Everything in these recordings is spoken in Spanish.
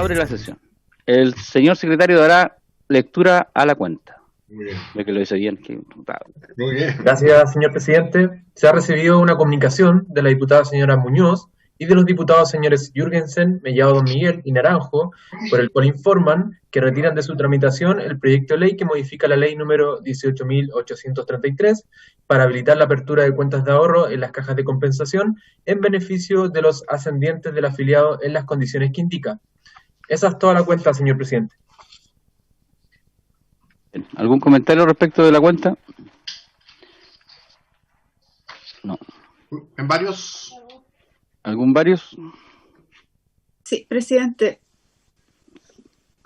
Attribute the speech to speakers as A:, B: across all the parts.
A: abre la sesión. El señor secretario dará lectura a la cuenta.
B: Muy bien.
A: Ve que lo dice bien.
B: Muy bien.
C: Gracias, señor presidente. Se ha recibido una comunicación de la diputada señora Muñoz y de los diputados señores Jürgensen, Mellado Don Miguel y Naranjo, por el cual informan que retiran de su tramitación el proyecto de ley que modifica la ley número 18.833 para habilitar la apertura de cuentas de ahorro en las cajas de compensación en beneficio de los ascendientes del afiliado en las condiciones que indica. Esa es toda la cuenta, señor presidente.
A: ¿Algún comentario respecto de la cuenta? No.
B: ¿En varios?
A: ¿Algún varios?
D: Sí, presidente.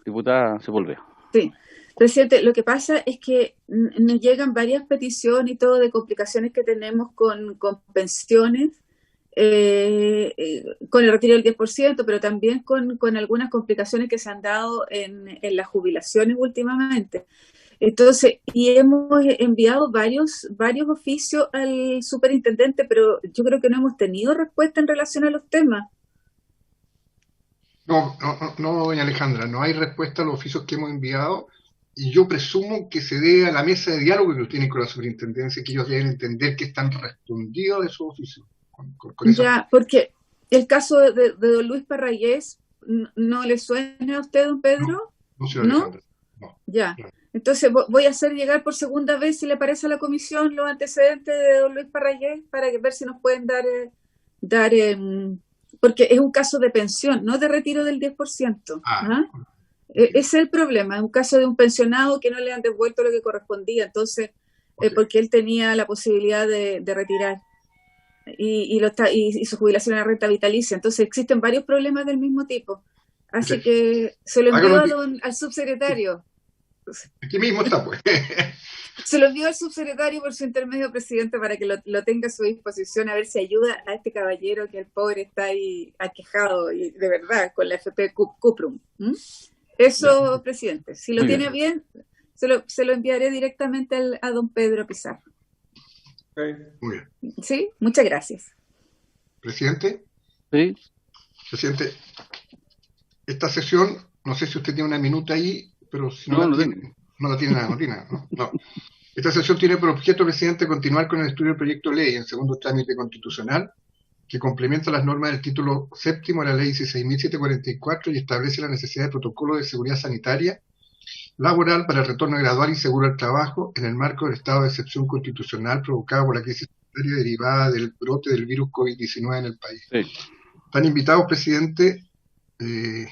A: Diputada Sepúlveda.
D: Sí, presidente, lo que pasa es que nos llegan varias peticiones y todo de complicaciones que tenemos con pensiones, con el retiro del 10%, pero también con algunas complicaciones que se han dado en las jubilaciones últimamente. Entonces, y hemos enviado varios oficios al superintendente, pero yo creo que no hemos tenido respuesta en relación a los temas.
B: No, doña Alejandra, no hay respuesta a los oficios que hemos enviado y yo presumo que se dé a la mesa de diálogo que tienen con la superintendencia, que ellos deben entender que están respondidos de sus oficios.
D: Ya, porque el caso de don Luis Parragués, ¿no le suena a usted, don Pedro?
B: No, señora Alejandra. No.
D: Ya. Entonces voy a hacer llegar por segunda vez, si le parece a la comisión, los antecedentes de don Luis Parragués para ver si nos pueden dar porque es un caso de pensión, no de retiro del 10%. Ese es el problema, es un caso de un pensionado que no le han devuelto lo que correspondía, entonces, porque él tenía la posibilidad de retirar y su jubilación era renta vitalicia, entonces existen varios problemas del mismo tipo. Así que se lo envío al subsecretario.
B: Aquí mismo está, pues.
D: Se lo envío al subsecretario por su intermedio, presidente, para que lo tenga a su disposición, a ver si ayuda a este caballero que el pobre está ahí aquejado, y de verdad, con la FP Cuprum. Eso, ya, presidente. Si lo tiene bien, se lo enviaré directamente a don Pedro Pizarro.
B: Muy bien.
D: ¿Sí? Muchas gracias.
B: ¿Presidente?
A: Sí.
B: Presidente, esta sesión, no sé si usted tiene una minuta ahí, pero si no, la tiene nada. No. Esta sesión tiene por objeto, presidente, continuar con el estudio del proyecto de ley en segundo trámite constitucional que complementa las normas del título séptimo de la ley 16.744 y establece la necesidad de protocolo de seguridad sanitaria laboral para el retorno gradual y seguro al trabajo en el marco del estado de excepción constitucional provocado por la crisis sanitaria derivada del brote del virus COVID-19 en el país. Sí. Están invitados, presidente, el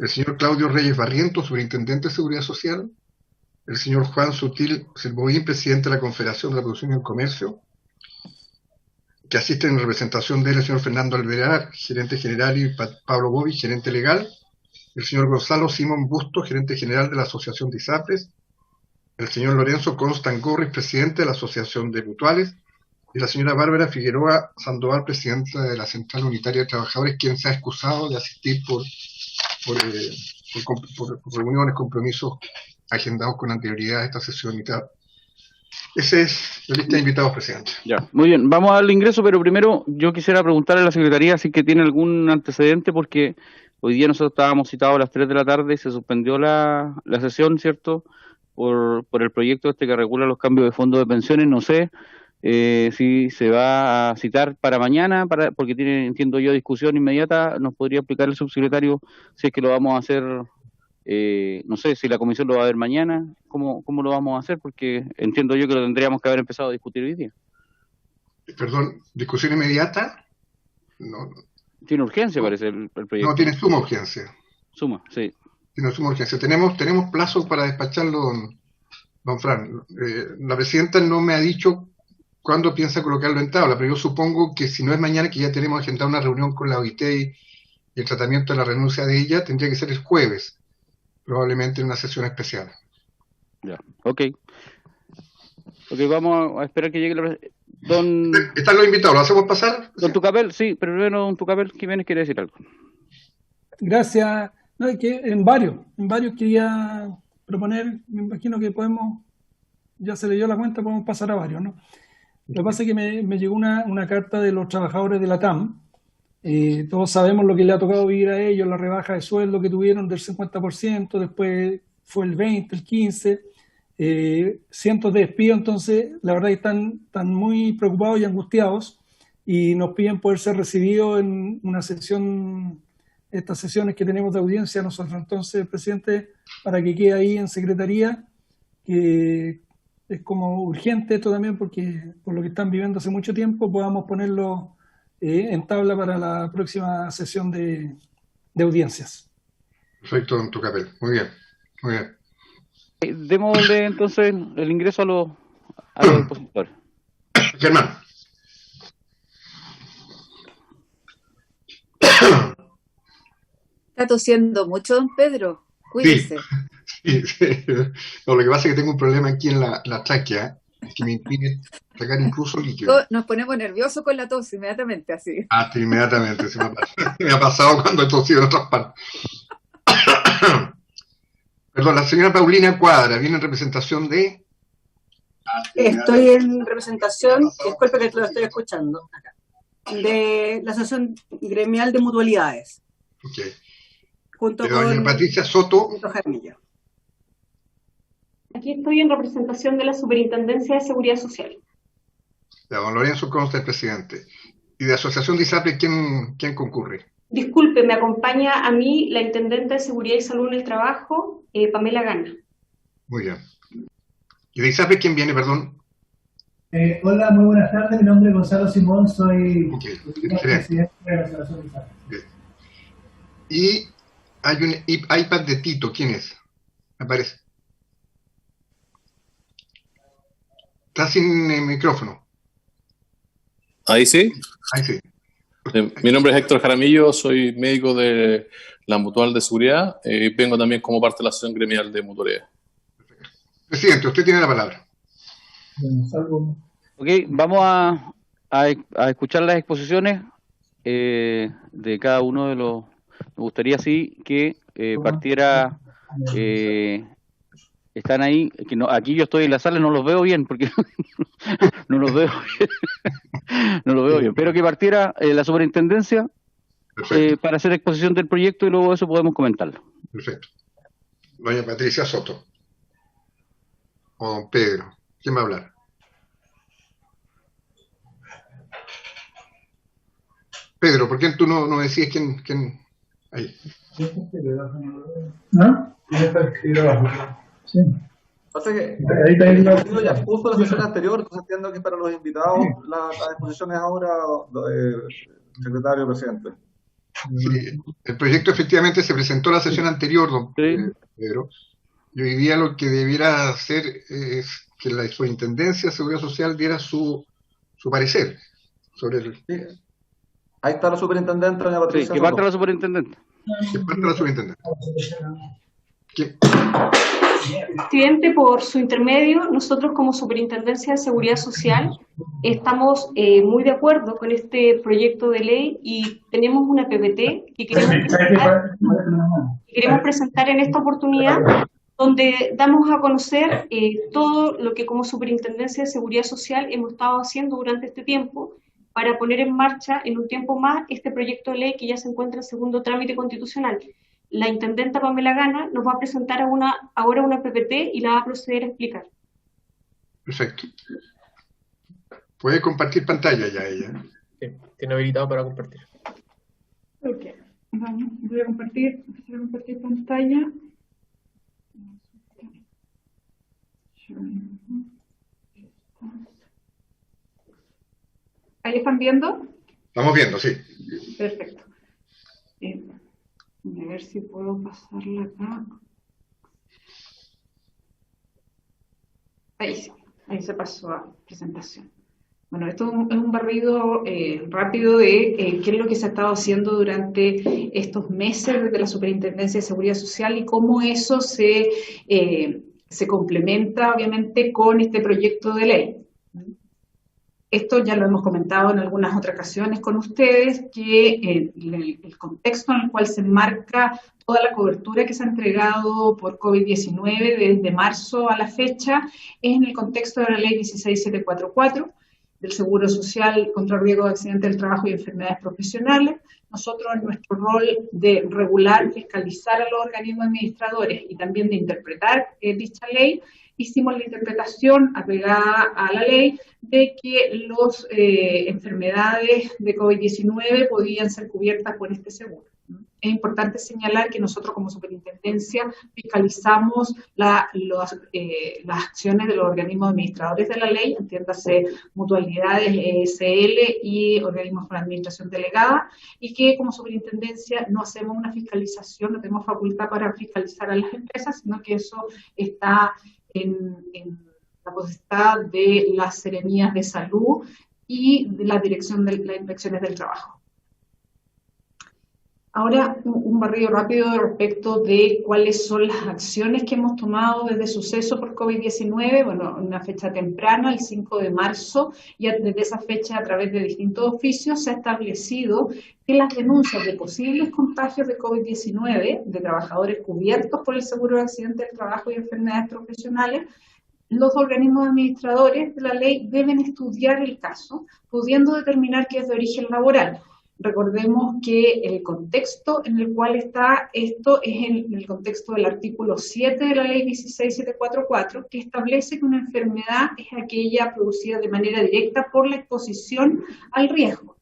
B: señor Claudio Reyes Barrientos, superintendente de Seguridad Social, el señor Juan Sutil Silboín, presidente de la Confederación de la Producción y el Comercio, que asisten en representación de él el señor Fernando Alvear, gerente general, y Pablo Bovi, gerente legal, el señor Gonzalo Simón Busto, gerente general de la Asociación de ISAPRES, el señor Lorenzo Constant Gorris, presidente de la Asociación de Mutuales, y la señora Bárbara Figueroa Sandoval, presidenta de la Central Unitaria de Trabajadores, quien se ha excusado de asistir por reuniones, compromisos agendados con anterioridad a esta sesión y tal. Esa es la lista de invitados, presidente.
A: Ya, muy bien. Vamos a darle ingreso, pero primero yo quisiera preguntarle a la Secretaría si que tiene algún antecedente, porque hoy día nosotros estábamos citados a las 3 de la tarde y se suspendió la sesión, ¿cierto? Por el proyecto este que regula los cambios de fondos de pensiones. No sé si se va a citar para mañana, porque tiene, entiendo yo, discusión inmediata. ¿Nos podría explicar el subsecretario si es que lo vamos a hacer? No sé si la comisión lo va a ver mañana, ¿cómo lo vamos a hacer? Porque entiendo yo que lo tendríamos que haber empezado a discutir hoy día.
B: Perdón, ¿discusión inmediata? No.
A: Tiene urgencia, parece, el proyecto.
B: No, tiene suma urgencia.
A: Suma, sí.
B: Tiene suma urgencia. Tenemos plazo para despacharlo, don Fran. La presidenta no me ha dicho cuándo piensa colocarlo en tabla, pero yo supongo que si no es mañana, que ya tenemos agendada una reunión con la OIT y el tratamiento de la renuncia de ella, tendría que ser el jueves. Probablemente en una sesión especial.
A: Ya, ok, vamos a esperar que llegue la...
B: ¿Están los invitados? ¿Lo hacemos pasar?
A: Don Tucapel, sí, pero primero don Tucapel Jiménez quiere decir algo.
E: Gracias. No, es que en varios quería proponer, me imagino que podemos, ya se leyó la cuenta, podemos pasar a varios, ¿no? Lo que pasa es que me llegó una carta de los trabajadores de la TAM, Todos sabemos lo que le ha tocado vivir a ellos, la rebaja de sueldo que tuvieron del 50%, después fue el 20%, el 15%, cientos de despidos. Entonces la verdad que están muy preocupados y angustiados y nos piden poder ser recibidos en una sesión, estas sesiones que tenemos de audiencia nosotros. Entonces, presidente, para que quede ahí en secretaría, que es como urgente esto también, porque por lo que están viviendo hace mucho tiempo, podamos ponerlo en tabla para la próxima sesión de audiencias.
B: Perfecto, don Tucapel. Muy bien, muy bien.
A: Démosle entonces el ingreso a los expositores.
B: Germán.
D: Está tosiendo mucho, don Pedro. Cuídese.
B: Sí. No, lo que pasa es que tengo un problema aquí en la tráquea que me impide sacar incluso líquido.
D: Nos ponemos nerviosos con la tos inmediatamente, así.
B: Sí, inmediatamente. Me ha pasado cuando he tosido en otras partes. Perdón, la señora Paulina Cuadra, ¿viene en representación de?
F: Estoy en representación, disculpe que lo estoy escuchando, acá, de la Asociación Gremial de Mutualidades.
B: Ok.
F: Junto
B: doña
F: con
B: Patricia Soto.
F: Jaramillo.
G: Aquí estoy en representación de la Superintendencia de Seguridad Social.
B: De don Lorenzo Consta, el presidente. Y de Asociación de ISAPRE, ¿quién concurre?
G: Disculpe, me acompaña a mí la Intendente de Seguridad y Salud en el Trabajo, Pamela Gana.
B: Muy bien. ¿Y de ISAPRE quién viene, perdón?
H: Hola, muy buenas tardes. Mi nombre es Gonzalo Simón, soy
B: presidente
H: de la Asociación de ISAPRE.
B: Okay. Y hay un iPad de Tito, ¿quién es? Me parece. Está sin micrófono.
I: Ahí sí.
B: Ahí sí.
I: Mi nombre es Héctor Jaramillo, soy médico de la Mutual de Seguridad y vengo también como parte de la Asociación Gremial de Mutualidad.
B: Presidente, usted tiene la palabra.
A: Ok, vamos a escuchar las exposiciones de cada uno de los... Me gustaría sí que partiera... están ahí, que no, aquí yo estoy en la sala, no los veo bien, porque no los veo bien, pero que partiera la superintendencia para hacer exposición del proyecto y luego eso podemos comentarlo.
B: Perfecto. Doña Patricia Soto. O don Pedro. ¿Quién va a hablar? Pedro, ¿por qué tú no decís quién? Ahí.
H: ¿No? Sí.
J: Pasa que ya puso la sesión anterior, entonces entiendo que para los invitados la exposición es ahora secretario presidente.
B: Sí, el proyecto efectivamente se presentó en la sesión anterior, don Pedro, y hoy día lo que debiera hacer es que la Superintendencia de Seguridad Social diera su parecer sobre el...
J: Sí. Ahí está la superintendente, doña Patricia.
A: Sí, que parte la superintendente.
B: Que parte la superintendente. ¿Quién?
G: Presidente, por su intermedio, nosotros como Superintendencia de Seguridad Social estamos muy de acuerdo con este proyecto de ley y tenemos una PPT que queremos presentar en esta oportunidad, donde damos a conocer todo lo que como Superintendencia de Seguridad Social hemos estado haciendo durante este tiempo para poner en marcha en un tiempo más este proyecto de ley que ya se encuentra en segundo trámite constitucional. La intendenta Pamela Gana nos va a presentar ahora una PPT y la va a proceder a explicar.
B: Perfecto. Puede compartir pantalla ya ella.
C: Sí, tiene habilitado para compartir.
G: Ok, vamos, voy a compartir pantalla. ¿Ahí están viendo?
B: Estamos viendo, sí.
G: Perfecto. A ver si puedo pasarla acá. Ahí sí, ahí se pasó a presentación. Bueno, esto es un barrido rápido de qué es lo que se ha estado haciendo durante estos meses desde la Superintendencia de Seguridad Social y cómo eso se complementa, obviamente, con este proyecto de ley. Esto ya lo hemos comentado en algunas otras ocasiones con ustedes, que el contexto en el cual se enmarca toda la cobertura que se ha entregado por COVID-19 desde marzo a la fecha es en el contexto de la ley 16744,
K: del Seguro Social contra el riesgo de accidentes del trabajo y enfermedades profesionales. Nosotros, en nuestro rol de regular, fiscalizar a los organismos administradores y también de interpretar dicha ley, hicimos la interpretación apegada a la ley de que las enfermedades de COVID-19 podían ser cubiertas por este seguro. Es importante señalar que nosotros como superintendencia fiscalizamos las acciones de los organismos administradores de la ley, entiéndase mutualidades, ESL y organismos con administración delegada, y que como superintendencia no hacemos una fiscalización, no tenemos facultad para fiscalizar a las empresas, sino que eso está en la potestad de las seremías de salud y de la dirección de las inspecciones del trabajo. Ahora, un barrido rápido respecto de cuáles son las acciones que hemos tomado desde suceso por COVID-19. Bueno, una fecha temprana, el 5 de marzo, y desde esa fecha, a través de distintos oficios, se ha establecido que las denuncias de posibles contagios de COVID-19 de trabajadores cubiertos por el Seguro de Accidentes del Trabajo y Enfermedades Profesionales, los organismos administradores de la ley deben estudiar el caso, pudiendo determinar que es de origen laboral. Recordemos que el contexto en el cual está esto es en el contexto del artículo 7 de la ley 16744, que establece que una enfermedad es aquella producida de manera directa por la exposición al riesgo,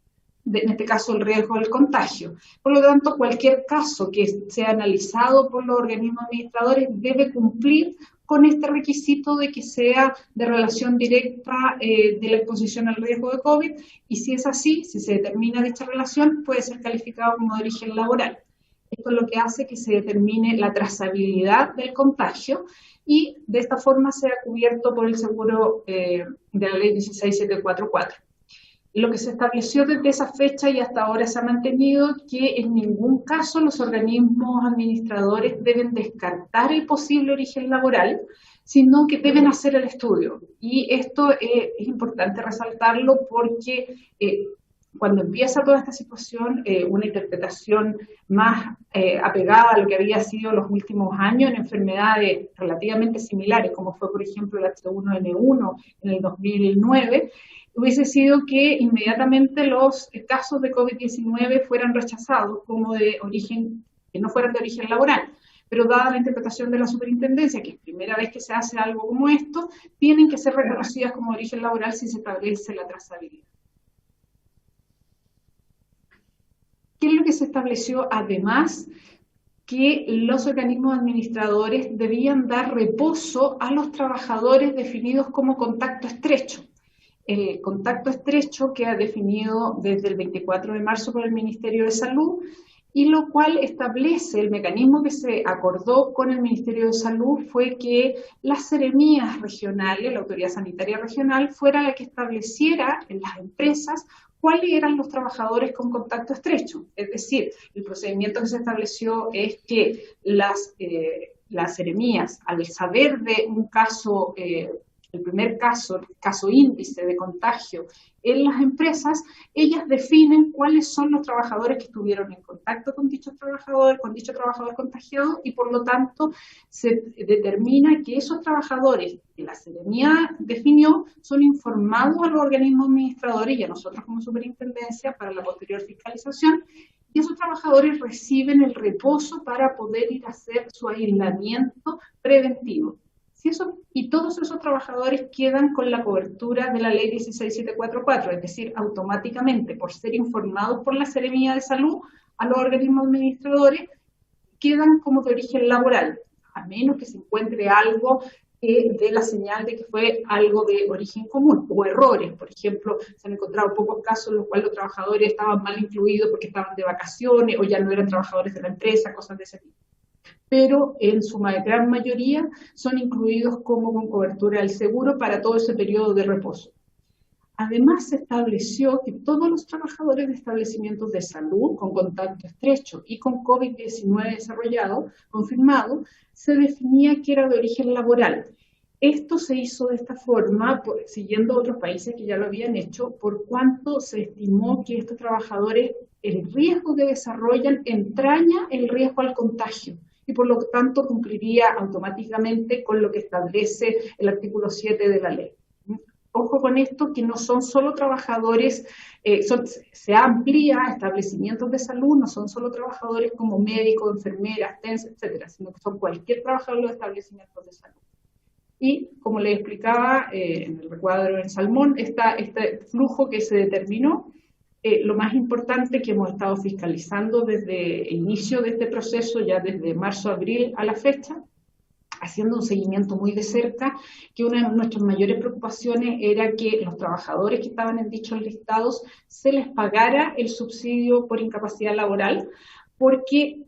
K: en este caso el riesgo del contagio. Por lo tanto, cualquier caso que sea analizado por los organismos administradores debe cumplir con este requisito de que sea de relación directa de la exposición al riesgo de COVID, y si es así, si se determina dicha relación, puede ser calificado como de origen laboral. Esto es lo que hace que se determine la trazabilidad del contagio, y de esta forma sea cubierto por el seguro de la ley 16744. Lo que se estableció desde esa fecha y hasta ahora se ha mantenido que en ningún caso los organismos administradores deben descartar el posible origen laboral, sino que deben hacer el estudio. Y esto es importante resaltarlo porque cuando empieza toda esta situación, una interpretación más apegada a lo que había sido los últimos años en enfermedades relativamente similares, como fue por ejemplo el H1N1 en el 2009, hubiese sido que inmediatamente los casos de COVID-19 fueran rechazados como de origen, que no fueran de origen laboral. Pero dada la interpretación de la superintendencia, que es primera vez que se hace algo como esto, tienen que ser reconocidas como de origen laboral si se establece la trazabilidad. ¿Qué es lo que se estableció? Además, que los organismos administradores debían dar reposo a los trabajadores definidos como contacto estrecho. El contacto estrecho queda definido desde el 24 de marzo por el Ministerio de Salud, y lo cual establece el mecanismo que se acordó con el Ministerio de Salud fue que las seremías regionales, la autoridad sanitaria regional, fuera la que estableciera en las empresas cuáles eran los trabajadores con contacto estrecho. Es decir, el procedimiento que se estableció es que las seremías, al saber de un caso, el primer caso, el caso índice de contagio en las empresas, ellas definen cuáles son los trabajadores que estuvieron en contacto con dicho trabajador contagiado, y por lo tanto se determina que esos trabajadores que la seremía definió son informados a los organismos administradores y a nosotros como superintendencia para la posterior fiscalización, y esos trabajadores reciben el reposo para poder ir a hacer su aislamiento preventivo. Y todos esos trabajadores quedan con la cobertura de la ley 16744, es decir, automáticamente, por ser informados por la Seremía de Salud a los organismos administradores, quedan como de origen laboral, a menos que se encuentre algo de la señal de que fue algo de origen común, o errores. Por ejemplo, se han encontrado pocos casos en los cuales los trabajadores estaban mal incluidos porque estaban de vacaciones, o ya no eran trabajadores de la empresa, cosas de ese tipo. Pero en su gran mayoría son incluidos como con cobertura del seguro para todo ese periodo de reposo. Además, se estableció que todos los trabajadores de establecimientos de salud con contacto estrecho y con COVID-19 confirmado, se definía que era de origen laboral. Esto se hizo de esta forma, siguiendo otros países que ya lo habían hecho, por cuanto se estimó que estos trabajadores, el riesgo que desarrollan entraña el riesgo al contagio, y por lo tanto cumpliría automáticamente con lo que establece el artículo 7 de la ley. Ojo con esto, que no son solo trabajadores, se amplía a establecimientos de salud, no son solo trabajadores como médicos, enfermeras, TENS, etcétera, sino que son cualquier trabajador de establecimientos de salud. Y, como les explicaba en el recuadro en Salmón, este flujo que se determinó, lo más importante que hemos estado fiscalizando desde el inicio de este proceso, ya desde marzo-abril a la fecha, haciendo un seguimiento muy de cerca, que una de nuestras mayores preocupaciones era que los trabajadores que estaban en dichos listados se les pagara el subsidio por incapacidad laboral, porque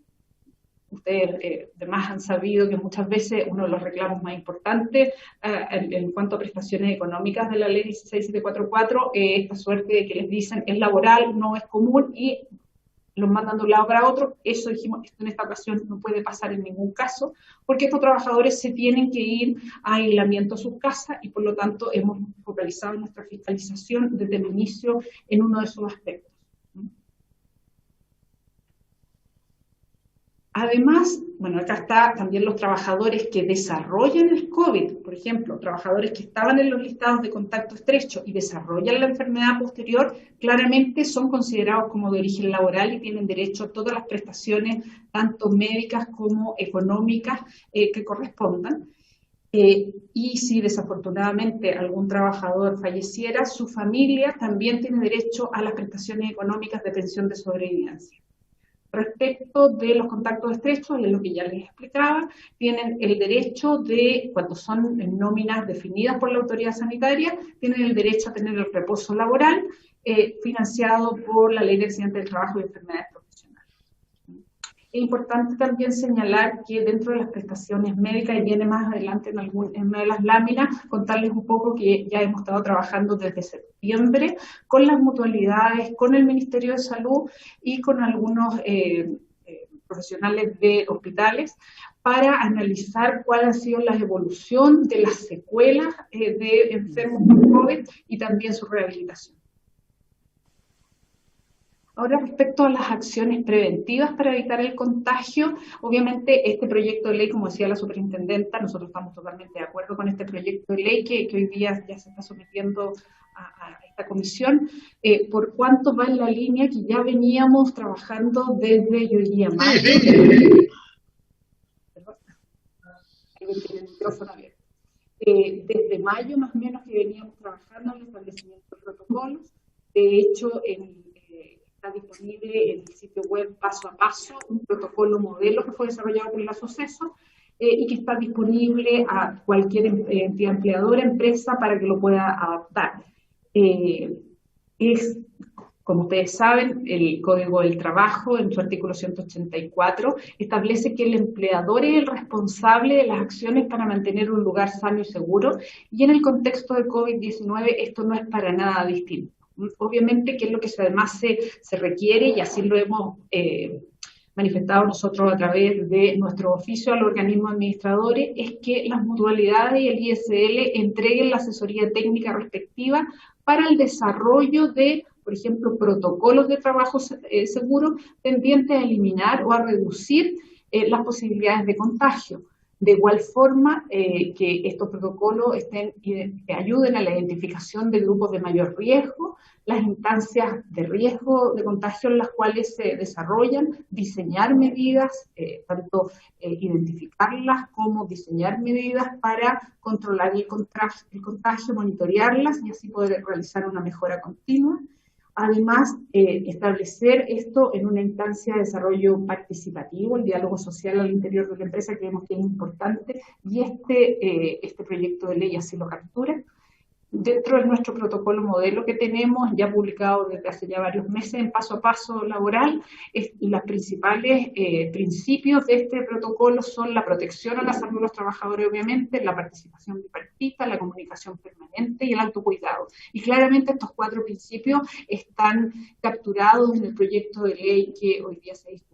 K: ustedes además han sabido que muchas veces uno de los reclamos más importantes en cuanto a prestaciones económicas de la ley 16744 es esta suerte de que les dicen es laboral, no es común, y los mandan de un lado para otro. Eso dijimos, esto en esta ocasión no puede pasar en ningún caso, porque estos trabajadores se tienen que ir a aislamiento a sus casas y por lo tanto hemos focalizado nuestra fiscalización desde el inicio en uno de esos aspectos. Además, bueno, acá está también los trabajadores que desarrollan el COVID, por ejemplo, trabajadores que estaban en los listados de contacto estrecho y desarrollan la enfermedad posterior, claramente son considerados como de origen laboral y tienen derecho a todas las prestaciones, tanto médicas como económicas, que correspondan. Y si desafortunadamente algún trabajador falleciera, su familia también tiene derecho a las prestaciones económicas de pensión de sobrevivencia. Respecto de los contactos estrechos, es lo que ya les explicaba, tienen el derecho de, cuando son nóminas definidas por la autoridad sanitaria, tienen el derecho a tener el reposo laboral financiado por la Ley de Accidentes del Trabajo y Enfermedades Profesionales. Es importante también señalar que dentro de las prestaciones médicas, y viene más adelante en una de las láminas, contarles un poco que ya hemos estado trabajando desde septiembre con las mutualidades, con el Ministerio de Salud y con algunos profesionales de hospitales para analizar cuál ha sido la evolución de las secuelas de enfermos por COVID y también su rehabilitación. Ahora, respecto a las acciones preventivas para evitar el contagio, obviamente este proyecto de ley, como decía la superintendenta, nosotros estamos totalmente de acuerdo con este proyecto de ley que hoy día ya se está sometiendo a esta comisión, por cuanto va en la línea que ya veníamos trabajando desde, yo diría, mayo. Desde mayo más o menos que veníamos trabajando en el establecimiento de protocolos. De hecho, está disponible en el sitio web Paso a Paso, un protocolo modelo que fue desarrollado por la SOCESO y que está disponible a cualquier entidad empleadora, empresa, para que lo pueda adaptar. Como ustedes saben, el Código del Trabajo, en su artículo 184, establece que el empleador es el responsable de las acciones para mantener un lugar sano y seguro, y en el contexto de COVID-19 esto no es para nada distinto. Obviamente, que es lo que además se requiere, y así lo hemos manifestado nosotros a través de nuestro oficio a los organismos administradores, es que las mutualidades y el ISL entreguen la asesoría técnica respectiva para el desarrollo de, por ejemplo, protocolos de trabajo seguro tendientes a eliminar o a reducir las posibilidades de contagio. De igual forma, que estos protocolos ayuden a la identificación de grupos de mayor riesgo, las instancias de riesgo de contagio en las cuales se desarrollan, diseñar medidas, tanto identificarlas como diseñar medidas para controlar el contagio, monitorearlas y así poder realizar una mejora continua. Además, establecer esto en una instancia de desarrollo participativo, el diálogo social al interior de la empresa, creemos que es importante, y este proyecto de ley así lo captura. Dentro de nuestro protocolo modelo que tenemos, ya publicado desde hace ya varios meses en Paso a Paso Laboral, los principales principios de este protocolo son la protección a la salud de los trabajadores, obviamente, la participación bipartita, la comunicación permanente y el autocuidado. Y claramente estos 4 principios están capturados en el proyecto de ley que hoy día se discute.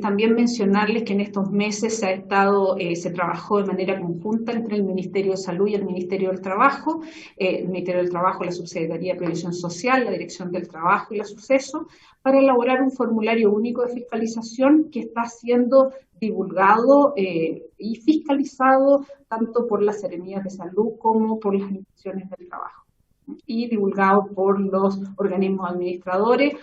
K: También mencionarles que en estos meses se trabajó de manera conjunta entre el Ministerio de Salud y el Ministerio del Trabajo, la Subsecretaría de Previsión Social, la Dirección del Trabajo y la SUCESO, para elaborar un formulario único de fiscalización que está siendo divulgado y fiscalizado tanto por las Seremías de Salud como por las inspecciones del trabajo, y divulgado por los organismos administradores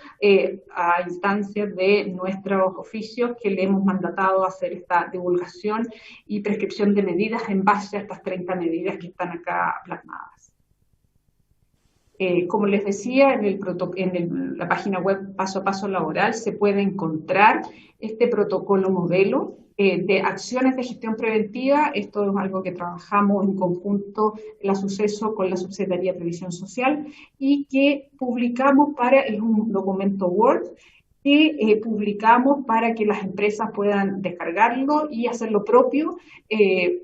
K: a instancias de nuestros oficios que le hemos mandatado a hacer esta divulgación y prescripción de medidas en base a estas 30 medidas que están acá plasmadas. Como les decía, en la página web Paso a Paso Laboral se puede encontrar este protocolo modelo de acciones de gestión preventiva. Esto es algo que trabajamos en conjunto la SUCESO con la Subsecretaría de Previsión Social y que publicamos es un documento Word que publicamos para que las empresas puedan descargarlo y hacer lo propio,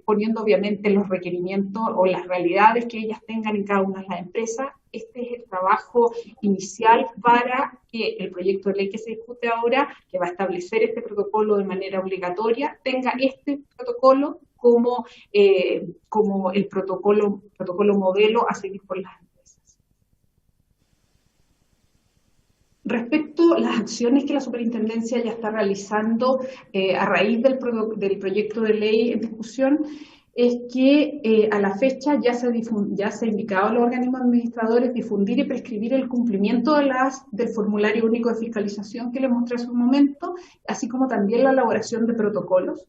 K: poniendo obviamente los requerimientos o las realidades que ellas tengan en cada una de las empresas. Este es el trabajo inicial para que el proyecto de ley que se discute ahora, que va a establecer este protocolo de manera obligatoria, tenga este protocolo como el protocolo modelo a seguir por las empresas. Respecto a las acciones que la superintendencia ya está realizando a raíz del proyecto de ley en discusión, es que a la fecha ya se ha indicado a los organismos administradores difundir y prescribir el cumplimiento del formulario único de fiscalización que les mostré hace un momento, así como también la elaboración de protocolos.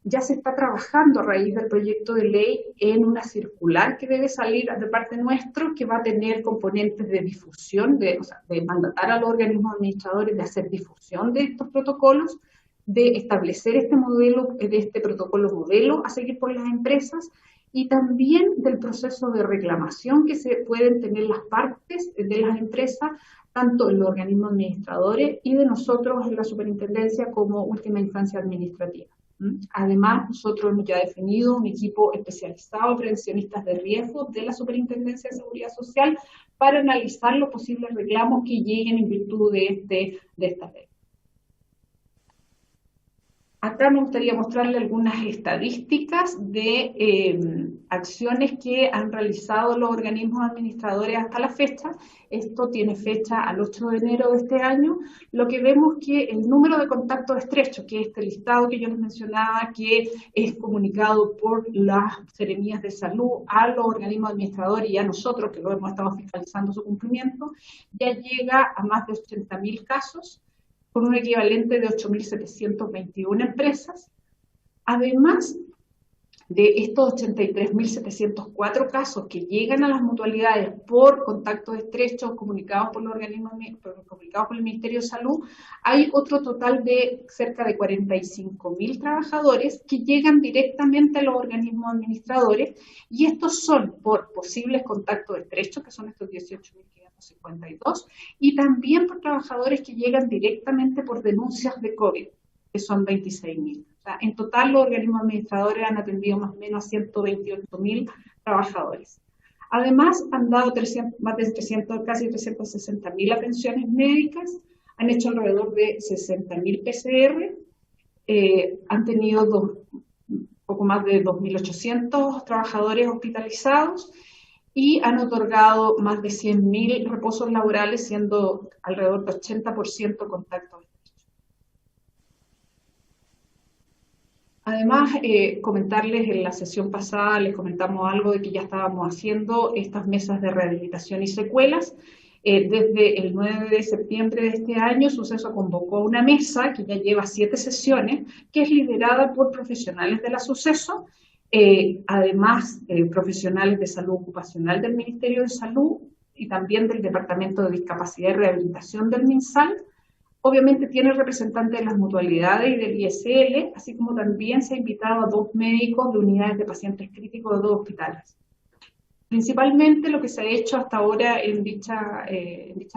K: Ya se está trabajando a raíz del proyecto de ley en una circular que debe salir de parte nuestra, que va a tener componentes de difusión, de mandatar a los organismos administradores de hacer difusión de estos protocolos, de establecer este protocolo modelo a seguir por las empresas, y también del proceso de reclamación que se pueden tener las partes de las empresas, tanto en los organismos administradores y de nosotros en la superintendencia como última instancia administrativa. Además, nosotros hemos ya definido un equipo especializado de prevencionistas de riesgo de la Superintendencia de Seguridad Social para analizar los posibles reclamos que lleguen en virtud de esta ley. Acá me gustaría mostrarle algunas estadísticas de acciones que han realizado los organismos administradores hasta la fecha. Esto tiene fecha al 8 de enero de este año. Lo que vemos que el número de contactos estrechos, que es este listado que yo les mencionaba, que es comunicado por las Seremías de Salud a los organismos administradores y a nosotros, que lo hemos estado fiscalizando su cumplimiento, ya llega a más de 80.000 casos, con un equivalente de 8.721 empresas. Además de estos 83.704 casos que llegan a las mutualidades por contactos estrechos comunicados por los organismos, comunicados por el Ministerio de Salud, hay otro total de cerca de 45.000 trabajadores que llegan directamente a los organismos administradores, y estos son por posibles contactos estrechos, que son estos 18.552, y también por trabajadores que llegan directamente por denuncias de COVID, que son 26.000. O sea, en total los organismos administradores han atendido más o menos a 128.000 trabajadores. Además, han dado casi 360.000 atenciones médicas, han hecho alrededor de 60.000 PCR, han tenido poco más de 2.800 trabajadores hospitalizados, y han otorgado más de 100.000 reposos laborales, siendo alrededor de 80% contactos estrechos. Además, comentarles, en la sesión pasada les comentamos algo de que ya estábamos haciendo estas mesas de rehabilitación y secuelas. Desde el 9 de septiembre de este año, SUCESO convocó una mesa que ya lleva 7 sesiones, que es liderada por profesionales de la SUCESO, además profesionales de salud ocupacional del Ministerio de Salud y también del Departamento de Discapacidad y Rehabilitación del MinSal. Obviamente tiene representantes de las mutualidades y del ISL, así como también se ha invitado a 2 médicos de unidades de pacientes críticos de 2 hospitales. Principalmente lo que se ha hecho hasta ahora en dicha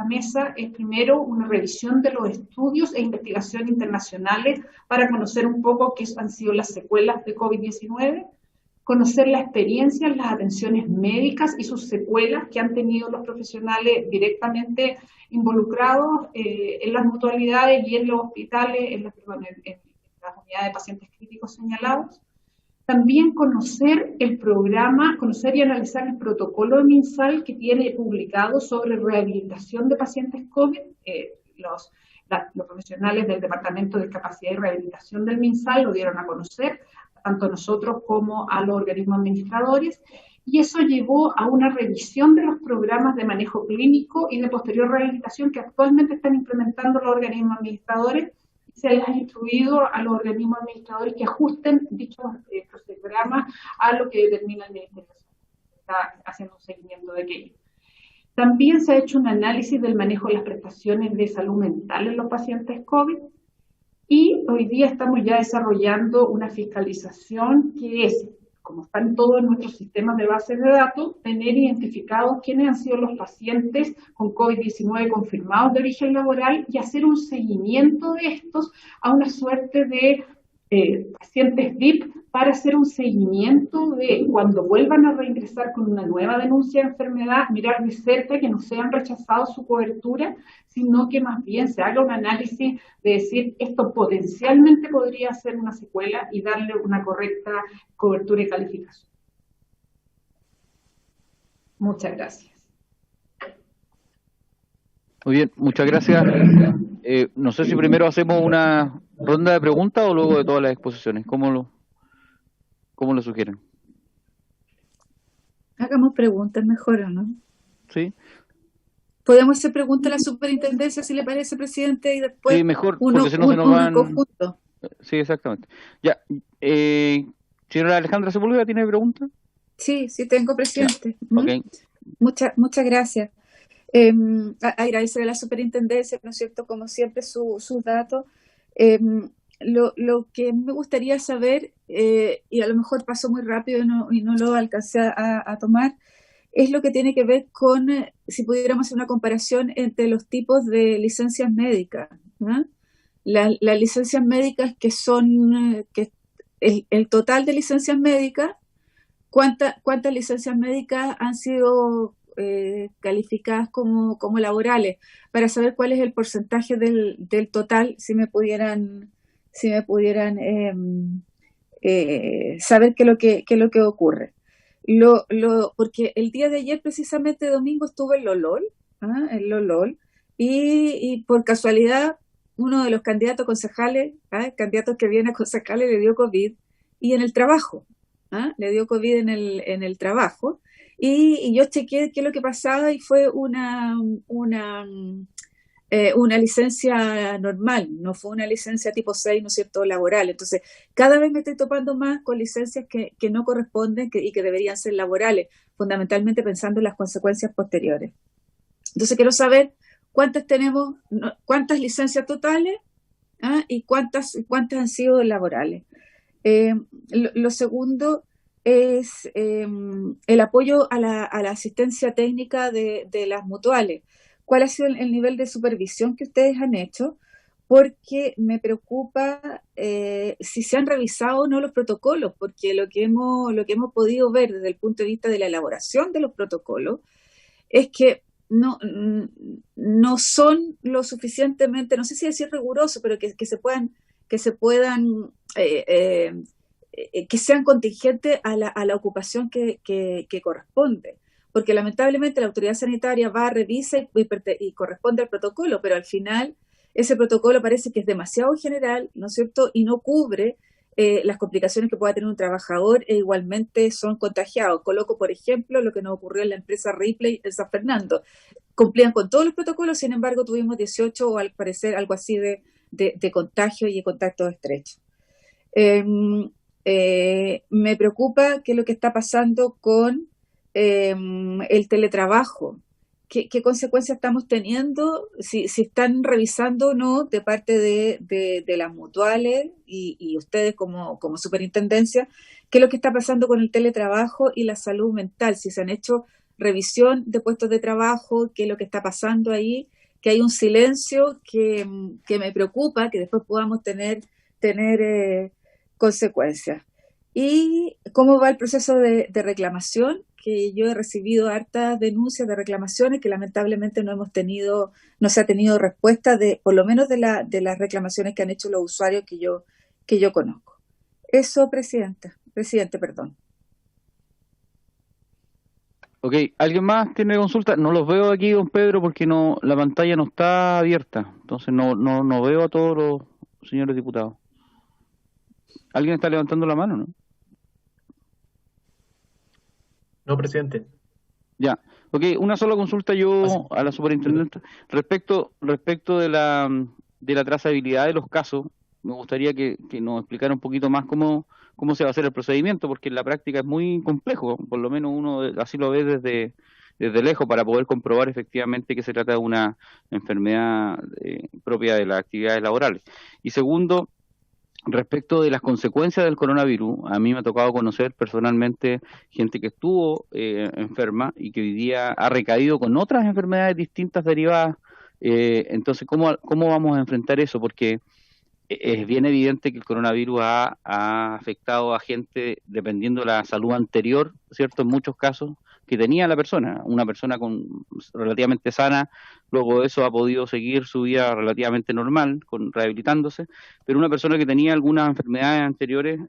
K: mesa es primero una revisión de los estudios e investigación internacionales para conocer un poco qué han sido las secuelas de COVID-19, conocer la experiencia en las atenciones médicas y sus secuelas que han tenido los profesionales directamente involucrados en las mutualidades y en los hospitales, en las unidades de pacientes críticos señalados. También conocer el programa, conocer y analizar el protocolo de MinSal que tiene publicado sobre rehabilitación de pacientes COVID. Los profesionales del Departamento de Discapacidad y Rehabilitación del MinSal lo dieron a conocer, tanto a nosotros como a los organismos administradores, y eso llevó a una revisión de los programas de manejo clínico y de posterior rehabilitación que actualmente están implementando los organismos administradores. Se les ha instruido a los organismos administradores que ajusten dichos programas a lo que determina el Ministerio de Salud. Está haciendo un seguimiento de aquello. También se ha hecho un análisis del manejo de las prestaciones de salud mental en los pacientes COVID y hoy día estamos ya desarrollando una fiscalización que es, como están todos nuestros sistemas de bases de datos, tener identificados quiénes han sido los pacientes con COVID-19 confirmados de origen laboral y hacer un seguimiento de estos a una suerte de pacientes VIP para hacer un seguimiento de cuando vuelvan a reingresar con una nueva denuncia de enfermedad, mirar de cerca que no sean rechazados su cobertura, sino que más bien se haga un análisis de decir esto potencialmente podría ser una secuela y darle una correcta cobertura y calificación. Muchas gracias.
A: Muy bien, muchas gracias. No sé si primero hacemos una ronda de preguntas o luego de todas las exposiciones. ¿Cómo lo sugieren?
D: Hagamos preguntas mejor, ¿o no?
A: Sí.
D: Podemos hacer preguntas a la superintendencia, si le parece, presidente, y después
A: sí, mejor, porque si no se nos van...
D: conjunto.
A: Sí, exactamente. Ya, señora Alejandra Sepúlveda, ¿tiene pregunta?
D: Sí, sí tengo, presidente.
A: Okay.
D: Muchas gracias. Agradecer a la superintendencia, ¿no es cierto?, como siempre, sus datos. Lo que me gustaría saber, y a lo mejor pasó muy rápido y no lo alcancé a tomar, es lo que tiene que ver con, si pudiéramos hacer una comparación entre los tipos de licencias médicas, ¿no? Las licencias médicas que son, el total de licencias médicas, ¿cuántas licencias médicas han sido calificadas como laborales? Para saber cuál es el porcentaje del total, si me pudieran saber qué es lo que ocurre. Porque el día de ayer, precisamente domingo, estuve en Lolol, y por casualidad uno de los candidatos concejales, candidatos que viene a concejales, le dio COVID y en el trabajo, le dio COVID en el trabajo, y yo chequeé qué es lo que pasaba y fue una licencia normal, no fue una licencia tipo 6, ¿no es cierto?, laboral. Entonces, cada vez me estoy topando más con licencias que no corresponden y que deberían ser laborales, fundamentalmente pensando en las consecuencias posteriores. Entonces, quiero saber cuántas licencias totales y cuántas han sido laborales. Lo segundo es el apoyo a la asistencia técnica de las mutuales. ¿Cuál ha sido el nivel de supervisión que ustedes han hecho? Porque me preocupa si se han revisado o no los protocolos, porque lo que hemos podido ver desde el punto de vista de la elaboración de los protocolos es que no son lo suficientemente, no sé si decir riguroso, pero que sean contingentes a la ocupación que corresponde. Porque lamentablemente la autoridad sanitaria va, revisa y corresponde al protocolo, pero al final ese protocolo parece que es demasiado general, ¿no es cierto?, y no cubre las complicaciones que pueda tener un trabajador e igualmente son contagiados. Coloco, por ejemplo, lo que nos ocurrió en la empresa Ripley en San Fernando. Cumplían con todos los protocolos, sin embargo tuvimos 18 o al parecer algo así de contagio y de contactos estrechos. Me preocupa qué es lo que está pasando con el teletrabajo. ¿Qué consecuencias estamos teniendo? Si están revisando o no de parte de las mutuales y ustedes como superintendencia, qué es lo que está pasando con el teletrabajo y la salud mental, si se han hecho revisión de puestos de trabajo, qué es lo que está pasando ahí, que hay un silencio que me preocupa, que después podamos tener consecuencias. y cómo va el proceso de reclamación, que yo he recibido hartas denuncias de reclamaciones que lamentablemente no se ha tenido respuesta por lo menos de las reclamaciones que han hecho los usuarios que yo conozco. Eso, presidente, perdón.
A: Ok, ¿alguien más tiene consulta? No los veo aquí, don Pedro, porque la pantalla no está abierta, entonces no veo a todos los señores diputados. ¿Alguien está levantando la mano, no?
C: No, presidente.
A: Ya, ok, una sola consulta yo a la superintendente. Respecto de la trazabilidad de los casos, me gustaría que nos explicara un poquito más cómo se va a hacer el procedimiento, porque en la práctica es muy complejo, por lo menos uno así lo ve desde lejos, para poder comprobar efectivamente que se trata de una enfermedad propia de las actividades laborales. Y segundo, respecto de las consecuencias del coronavirus, a mí me ha tocado conocer personalmente gente que estuvo enferma y que hoy día ha recaído con otras enfermedades distintas derivadas. Entonces, ¿cómo vamos a enfrentar eso? Porque es bien evidente que el coronavirus ha afectado a gente dependiendo de la salud anterior, ¿cierto? En muchos casos que tenía la persona, una persona relativamente sana, luego de eso ha podido seguir su vida relativamente normal, rehabilitándose, pero una persona que tenía algunas enfermedades anteriores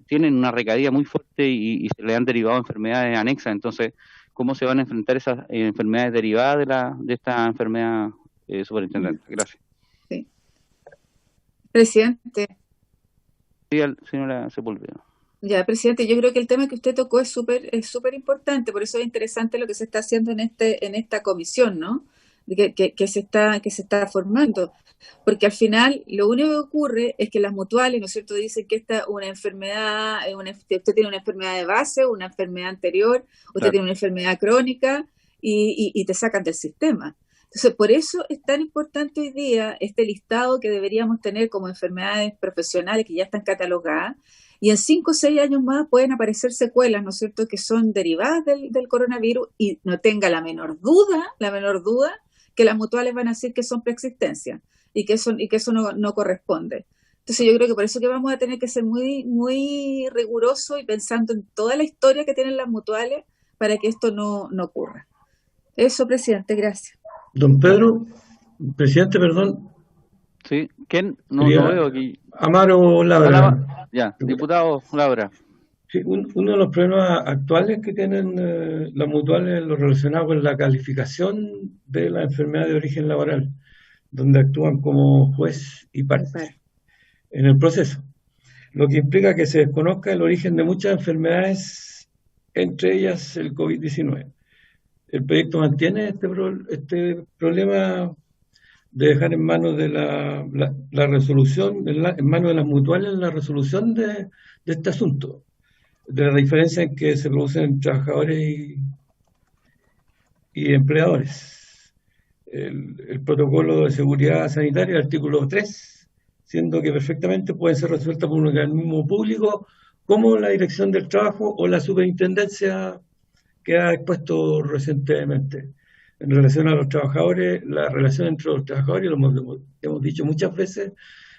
A: tienen una recaída muy fuerte y se le han derivado enfermedades anexas. Entonces, ¿cómo se van a enfrentar esas enfermedades derivadas de esta enfermedad, superintendente? Gracias.
D: Sí. Presidente.
A: Sí, señora Sepúlveda.
D: Ya, presidente, yo creo que el tema que usted tocó es súper importante, por eso es interesante lo que se está haciendo en esta comisión, ¿no? Que se está formando, porque al final lo único que ocurre es que las mutuales, ¿no es cierto?, dicen que esta es una enfermedad, usted tiene una enfermedad de base, una enfermedad anterior, usted tiene una enfermedad crónica y te sacan del sistema. Entonces, por eso es tan importante hoy día este listado que deberíamos tener como enfermedades profesionales que ya están catalogadas, y en 5 o 6 años más pueden aparecer secuelas, ¿no es cierto?, que son derivadas del coronavirus, y no tenga la menor duda que las mutuales van a decir que son preexistencia y que eso no corresponde. Entonces yo creo que por eso que vamos a tener que ser muy, muy rigurosos y pensando en toda la historia que tienen las mutuales para que esto no ocurra. Eso, presidente, gracias.
L: Don Pedro, presidente, perdón.
A: Sí, ¿quién? No veo aquí.
L: Amaro Labra.
A: Ya, diputado Labra.
L: Sí, uno de los problemas actuales que tienen las mutuales lo relacionado con la calificación de la enfermedad de origen laboral, donde actúan como juez y parte en el proceso, lo que implica que se desconozca el origen de muchas enfermedades, entre ellas el COVID-19. El proyecto mantiene este problema de dejar en manos de la resolución, en manos de las mutuales, la resolución de este asunto, de la diferencia en que se producen trabajadores y empleadores. El protocolo de seguridad sanitaria, el artículo 3, siendo que perfectamente pueden ser resueltas por un organismo público como la Dirección del Trabajo o la Superintendencia que ha expuesto recientemente. En relación a los trabajadores, la relación entre los trabajadores, lo hemos dicho muchas veces,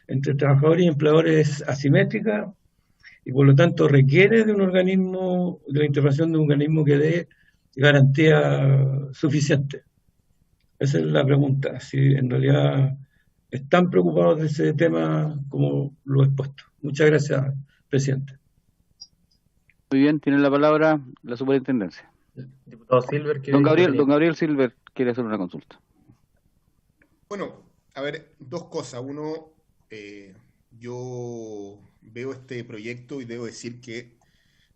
L: entre trabajadores y empleadores es asimétrica y por lo tanto requiere de la intervención de un organismo que dé garantía suficiente. Esa es la pregunta, si en realidad están preocupados de ese tema como lo he expuesto. Muchas gracias, presidente.
A: Muy bien, tiene la palabra la superintendencia.
C: Diputado Silver,
A: don Gabriel Silver quiere hacer una consulta.
M: Bueno, a ver, dos cosas. Uno, yo veo este proyecto y debo decir que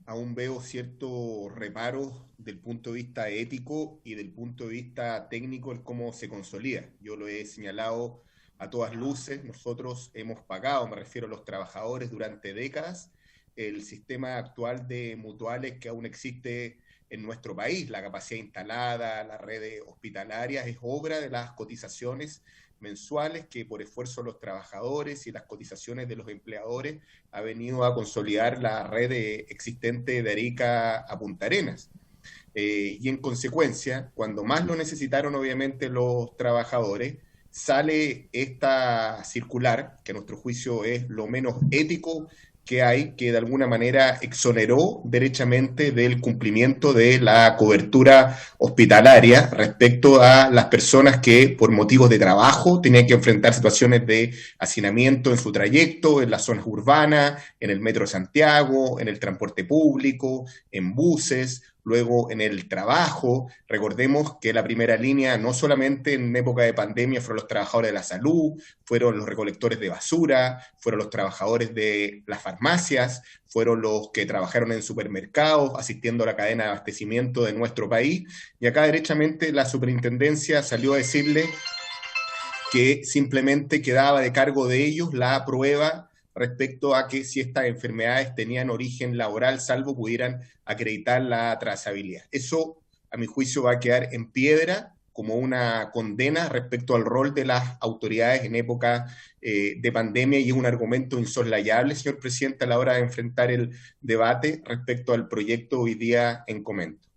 M: aún veo ciertos reparos del punto de vista ético y del punto de vista técnico en cómo se consolida. Yo lo he señalado a todas luces. Nosotros hemos pagado, me refiero a los trabajadores, durante décadas el sistema actual de mutuales que aún existe en nuestro país. La capacidad instalada, las redes hospitalarias, es obra de las cotizaciones mensuales que por esfuerzo de los trabajadores y las cotizaciones de los empleadores ha venido a consolidar la red existente de Arica a Punta Arenas. Y en consecuencia, cuando más lo necesitaron obviamente los trabajadores, sale esta circular, que a nuestro juicio es lo menos ético que hay, que de alguna manera exoneró derechamente del cumplimiento de la cobertura hospitalaria respecto a las personas que por motivos de trabajo tenían que enfrentar situaciones de hacinamiento en su trayecto, en las zonas urbanas, en el Metro de Santiago, en el transporte público, en buses, luego en el trabajo. Recordemos que la primera línea, no solamente en época de pandemia, fueron los trabajadores de la salud, fueron los recolectores de basura, fueron los trabajadores de las farmacias, fueron los que trabajaron en supermercados, asistiendo a la cadena de abastecimiento de nuestro país. Y acá derechamente la superintendencia salió a decirle que simplemente quedaba de cargo de ellos la prueba respecto a que si estas enfermedades tenían origen laboral, salvo pudieran acreditar la trazabilidad. Eso, a mi juicio, va a quedar en piedra como una condena respecto al rol de las autoridades en época de pandemia, y es un argumento insoslayable, señor presidente, a la hora de enfrentar el debate respecto al proyecto hoy día en comento.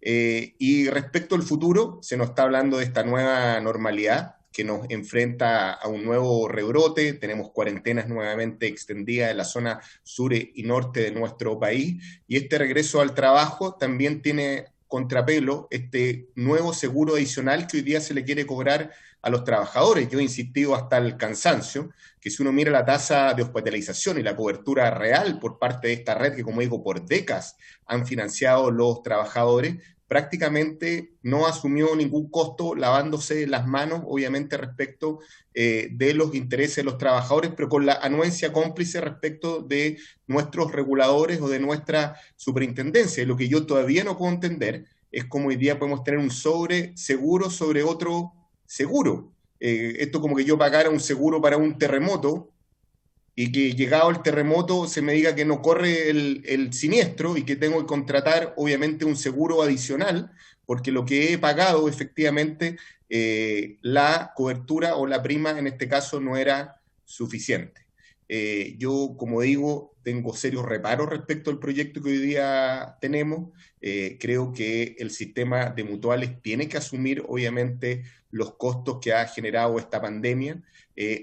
M: Y respecto al futuro, se nos está hablando de esta nueva normalidad que nos enfrenta a un nuevo rebrote. Tenemos cuarentenas nuevamente extendidas en la zona sur y norte de nuestro país, y este regreso al trabajo también tiene contrapelo este nuevo seguro adicional que hoy día se le quiere cobrar a los trabajadores. Yo he insistido hasta el cansancio que si uno mira la tasa de hospitalización y la cobertura real por parte de esta red que, como digo, por décadas han financiado los trabajadores, prácticamente no asumió ningún costo lavándose las manos, obviamente, respecto de los intereses de los trabajadores, pero con la anuencia cómplice respecto de nuestros reguladores o de nuestra superintendencia. Y lo que yo todavía no puedo entender es cómo hoy día podemos tener un seguro sobre otro seguro. Esto como que yo pagara un seguro para un terremoto y que llegado el terremoto se me diga que no corre el siniestro y que tengo que contratar obviamente un seguro adicional, porque lo que he pagado efectivamente, la cobertura o la prima en este caso no era suficiente. Yo, como digo, tengo serios reparos respecto al proyecto que hoy día tenemos. Creo que el sistema de mutuales tiene que asumir obviamente los costos que ha generado esta pandemia.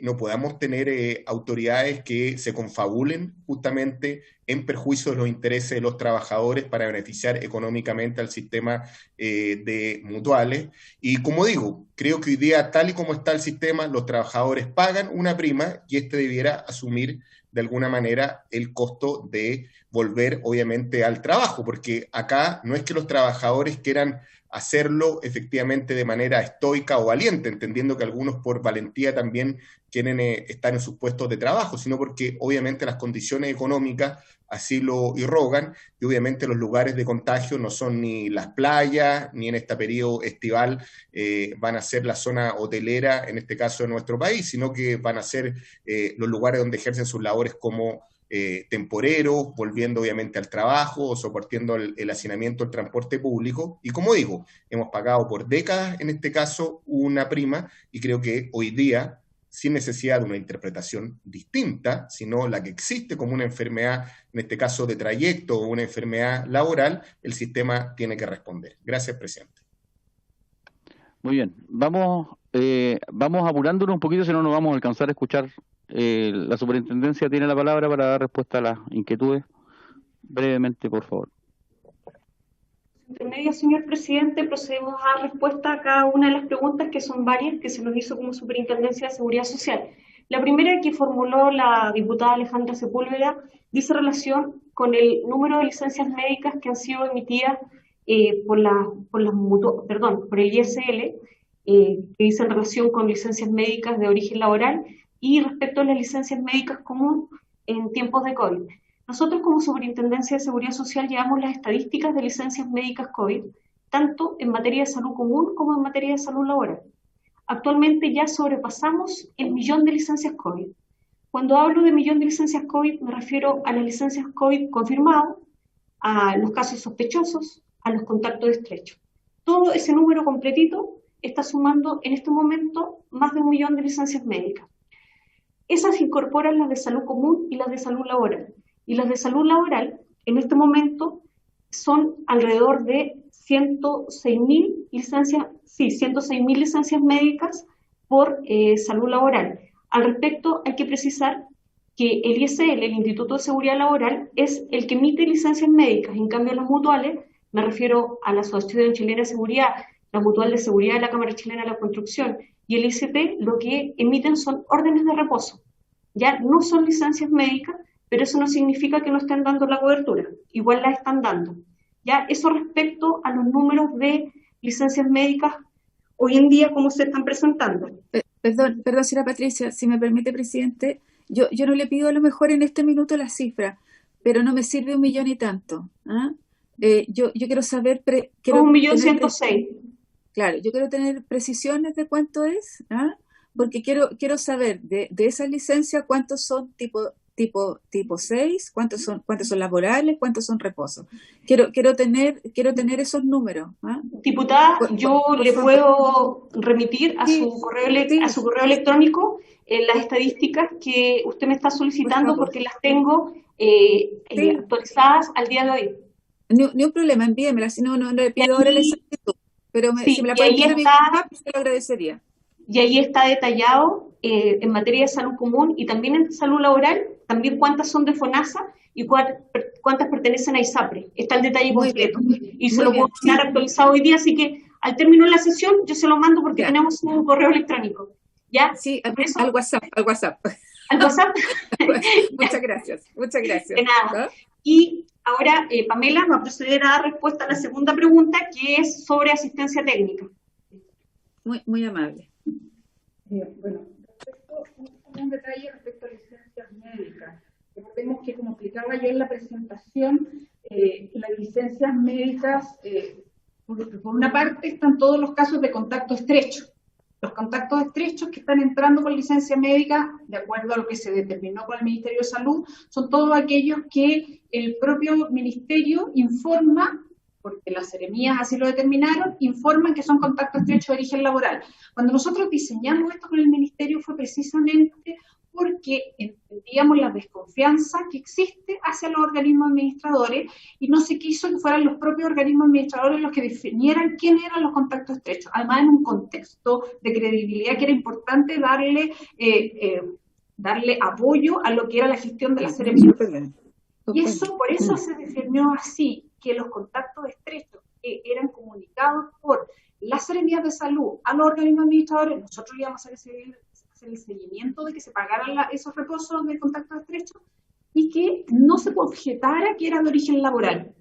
M: No podamos tener autoridades que se confabulen justamente en perjuicio de los intereses de los trabajadores para beneficiar económicamente al sistema de mutuales. Y como digo, creo que hoy día, tal y como está el sistema, los trabajadores pagan una prima y debiera asumir de alguna manera el costo de volver obviamente al trabajo, porque acá no es que los trabajadores quieran hacerlo efectivamente de manera estoica o valiente, entendiendo que algunos por valentía también quieren estar en sus puestos de trabajo, sino porque obviamente las condiciones económicas así lo irrogan, y obviamente los lugares de contagio no son ni las playas, ni en este periodo estival van a ser la zona hotelera, en este caso de nuestro país, sino que van a ser los lugares donde ejercen sus labores como temporeros, volviendo obviamente al trabajo o soportando el hacinamiento del transporte público. Y como digo, hemos pagado por décadas en este caso una prima, y creo que hoy día, sin necesidad de una interpretación distinta, sino la que existe como una enfermedad, en este caso de trayecto o una enfermedad laboral, el sistema tiene que responder. Gracias, presidente.
A: Muy bien, vamos apurándonos un poquito, si no nos vamos a alcanzar a escuchar. La superintendencia tiene la palabra para dar respuesta a las inquietudes. Brevemente, por favor.
G: Intermedio, señor presidente, procedemos a respuesta a cada una de las preguntas, que son varias, que se nos hizo como Superintendencia de Seguridad Social. La primera, que formuló la diputada Alejandra Sepúlveda, dice relación con el número de licencias médicas que han sido emitidas por el ISL, que dice en relación con licencias médicas de origen laboral y respecto a las licencias médicas comunes en tiempos de COVID. Nosotros como Superintendencia de Seguridad Social llevamos las estadísticas de licencias médicas COVID, tanto en materia de salud común como en materia de salud laboral. Actualmente ya sobrepasamos el 1.000.000 de licencias COVID. Cuando hablo de 1.000.000 de licencias COVID, me refiero a las licencias COVID confirmadas, a los casos sospechosos, a los contactos estrechos. Todo ese número completito está sumando en este momento más de 1.000.000 de licencias médicas. Esas incorporan las de salud común y las de salud laboral. Y las de salud laboral, en este momento, son alrededor de 106.000 licencias médicas por salud laboral. Al respecto, hay que precisar que el ISL, el Instituto de Seguridad Laboral, es el que emite licencias médicas. En cambio, las mutuales, me refiero a la Asociación Chilena de Seguridad, la Mutual de Seguridad de la Cámara Chilena de la Construcción y el ICP, lo que emiten son órdenes de reposo. Ya no son licencias médicas, pero eso no significa que no estén dando la cobertura. Igual la están dando. Ya eso respecto a los números de licencias médicas hoy en día, cómo se están presentando.
D: Perdón, señora Patricia, si me permite, presidente, yo no le pido a lo mejor en este minuto la cifra, pero no me sirve 1 millón y tanto. ¿Ah? Yo quiero saber...
G: 1.106.000.
D: Claro, yo quiero tener precisiones de cuánto es, ¿ah? Porque quiero saber de esas licencias cuántos son tipo 6, cuántos son laborales, cuántos son reposos. Quiero tener esos números. ¿Ah?
G: Diputada, yo le puedo remitir a su correo electrónico las estadísticas que usted me está solicitando porque las tengo actualizadas al día de hoy.
D: Ni un problema, envíemela, si no le pido ahora la exactitud. Pero si me la puede enviar a mi WhatsApp, se lo agradecería.
G: Y ahí está detallado en materia de salud común y también en salud laboral, también cuántas son de FONASA y cuántas pertenecen a ISAPRE. Está el detalle completo. Y se lo puedo mandar actualizado hoy día, así que al término de la sesión yo se lo mando porque tenemos un correo electrónico. ¿Ya?
D: Sí, al WhatsApp. ¿Al WhatsApp? Muchas gracias.
G: De nada. Y ahora Pamela va a proceder a dar respuesta a la segunda pregunta, que es sobre asistencia técnica.
D: Muy amable.
K: Bueno, un detalle respecto a licencias médicas. Recordemos que, como explicaba yo en la presentación, las licencias médicas, por una parte, están todos los casos de contacto estrecho. Los contactos estrechos que están entrando con licencia médica, de acuerdo a lo que se determinó con el Ministerio de Salud, son todos aquellos que el propio Ministerio informa, porque las seremías así lo determinaron, informan que son contactos estrechos de origen laboral. Cuando nosotros diseñamos esto con el Ministerio fue precisamente porque entendíamos la desconfianza que existe hacia los organismos administradores y no se quiso que fueran los propios organismos administradores los que definieran quién eran los contactos estrechos. Además, en un contexto de credibilidad que era importante darle apoyo a lo que era la gestión de las seremías. Y por eso se definió así, que los contactos estrechos que eran comunicados por las seremías de salud a los organismos administradores, nosotros íbamos a hacer el seguimiento de que se pagaran esos reposos de contactos estrechos y que no se objetara que era de origen laboral.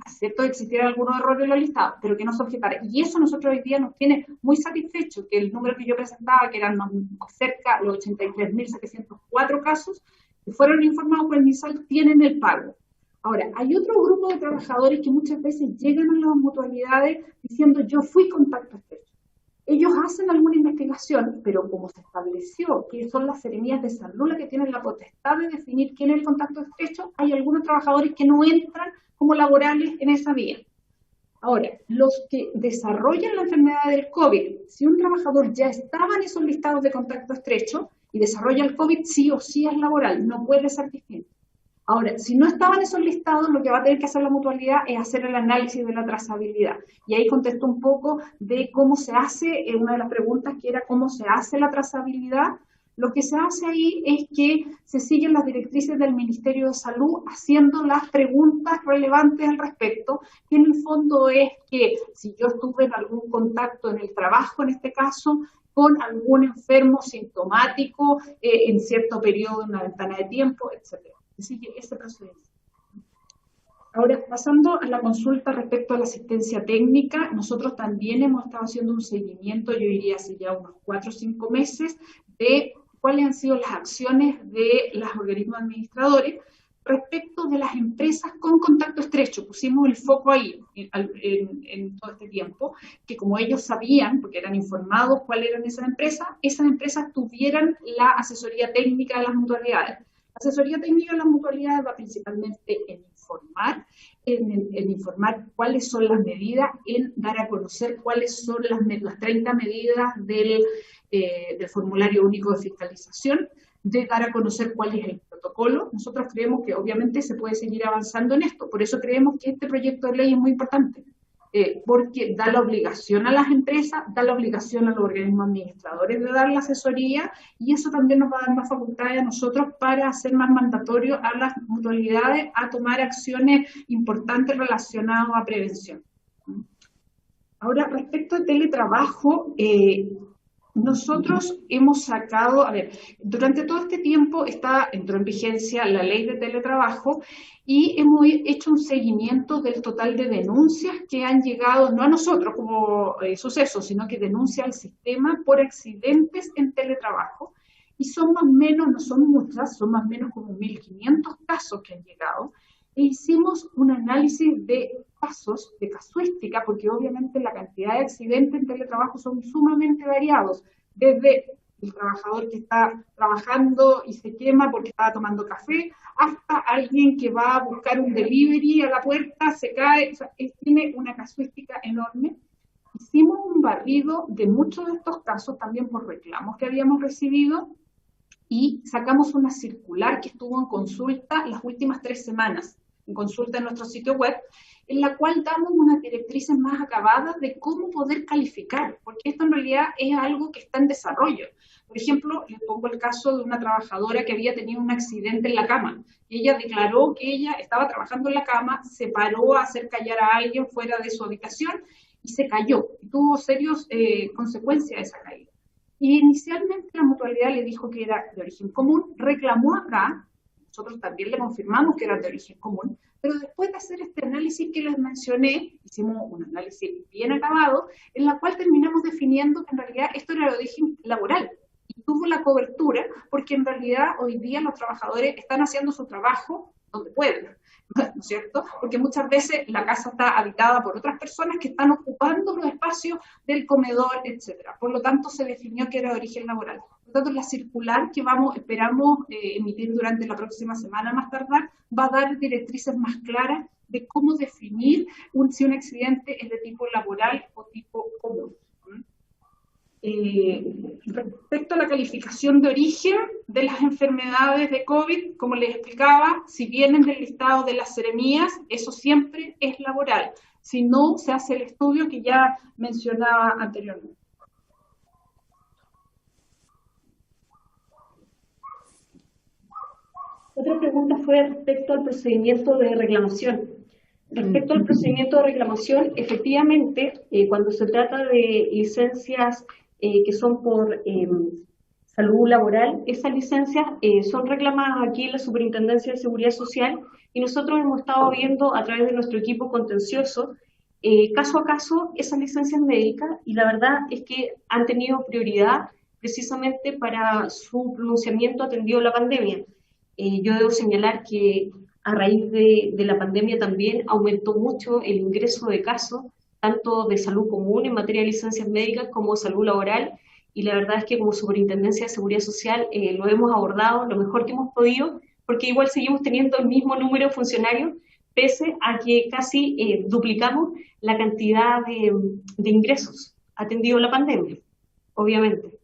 K: Acepto que existieran algunos errores en los listados, pero que no se objetara. Y eso nosotros hoy día nos tiene muy satisfechos, que el número que yo presentaba, que eran cerca de los 83.704 casos, que fueron informados por el MinSal, tienen el pago. Ahora, hay otro grupo de trabajadores que muchas veces llegan a las mutualidades diciendo yo fui contacto estrecho. Ellos hacen alguna investigación, pero como se estableció que son las seremías de salud las que tienen la potestad de definir quién es el contacto estrecho, hay algunos trabajadores que no entran como laborales en esa vía. Ahora, los que desarrollan la enfermedad del COVID, si un trabajador ya estaba en esos listados de contacto estrecho y desarrolla el COVID, sí o sí es laboral, no puede ser distinto. Ahora, si no estaban esos listados, lo que va a tener que hacer la mutualidad es hacer el análisis de la trazabilidad. Y ahí contesto un poco de cómo se hace, una de las preguntas que era cómo se hace la trazabilidad. Lo que se hace ahí es que se siguen las directrices del Ministerio de Salud haciendo las preguntas relevantes al respecto, que en el fondo es que si yo estuve en algún contacto en el trabajo, en este caso, con algún enfermo sintomático en cierto periodo, en una ventana de tiempo, etc. Así que ese procedimiento. Ahora, pasando a la consulta respecto a la asistencia técnica, nosotros también hemos estado haciendo un seguimiento, yo diría hace ya unos 4 o 5 meses, de cuáles han sido las acciones de los organismos administradores respecto de las empresas con contacto estrecho. Pusimos el foco ahí en todo este tiempo, que como ellos sabían, porque eran informados cuáles eran esas empresas tuvieran la asesoría técnica de las mutualidades. La asesoría técnica de las mutualidades va principalmente en informar cuáles son las medidas, en dar a conocer cuáles son las 30 medidas del formulario único de fiscalización, de dar a conocer cuál es el protocolo. Nosotros creemos que obviamente se puede seguir avanzando en esto, por eso creemos que este proyecto de ley es muy importante, porque da la obligación a las empresas, da la obligación a los organismos administradores de dar la asesoría, y eso también nos va a dar más facultades a nosotros para hacer más mandatorio a las mutualidades a tomar acciones importantes relacionadas a prevención. Ahora, respecto al teletrabajo, nosotros hemos sacado, durante todo este tiempo entró en vigencia la ley de teletrabajo y hemos hecho un seguimiento del total de denuncias que han llegado, no a nosotros como sucesos, sino que denuncia al sistema por accidentes en teletrabajo. Y son más o menos, no son muchas, son más o menos como 1.500 casos que han llegado. E hicimos un análisis de casos, de casuística, porque obviamente la cantidad de accidentes en teletrabajo son sumamente variados, desde el trabajador que está trabajando y se quema porque estaba tomando café, hasta alguien que va a buscar un delivery a la puerta, se cae, o sea, tiene una casuística enorme. Hicimos un barrido de muchos de estos casos, también por reclamos que habíamos recibido, y sacamos una circular que estuvo en consulta las últimas 3 semanas, en consulta en nuestro sitio web, en la cual damos unas directrices más acabadas de cómo poder calificar, porque esto en realidad es algo que está en desarrollo. Por ejemplo, les pongo el caso de una trabajadora que había tenido un accidente en la cama. Ella declaró que ella estaba trabajando en la cama, se paró a hacer callar a alguien fuera de su habitación y se cayó, y tuvo serias consecuencias de esa caída. Y inicialmente la mutualidad le dijo que era de origen común, reclamó acá, nosotros también le confirmamos que era de origen común, pero después de hacer este análisis que les mencioné, hicimos un análisis bien acabado, en la cual terminamos definiendo que en realidad esto era de origen laboral, y tuvo la cobertura, porque en realidad hoy día los trabajadores están haciendo su trabajo donde pueden, ¿no es cierto? Porque muchas veces la casa está habitada por otras personas que están ocupando los espacios del comedor, etcétera. Por lo tanto, se definió que era de origen laboral. Por lo tanto, la circular que esperamos emitir durante la próxima semana más tardar, va a dar directrices más claras de cómo definir si un accidente es de tipo laboral o tipo común. Respecto a la calificación de origen de las enfermedades de COVID, como les explicaba, si vienen del listado de las seremías, eso siempre es laboral. Si no, se hace el estudio que ya mencionaba anteriormente.
G: Otra pregunta fue respecto al procedimiento de reclamación. Respecto al procedimiento de reclamación, efectivamente, cuando se trata de licencias que son por salud laboral, esas licencias son reclamadas aquí en la Superintendencia de Seguridad Social, y nosotros hemos estado viendo a través de nuestro equipo contencioso, caso a caso, esas licencias médicas, y la verdad es que han tenido prioridad precisamente para su pronunciamiento atendido a la pandemia. Yo debo señalar que a raíz de la pandemia también aumentó mucho el ingreso de casos, tanto de salud común en materia de licencias médicas como salud laboral, y la verdad es que como Superintendencia de Seguridad Social lo hemos abordado lo mejor que hemos podido, porque igual seguimos teniendo el mismo número de funcionarios, pese a que casi duplicamos la cantidad de ingresos atendidos a la pandemia, obviamente.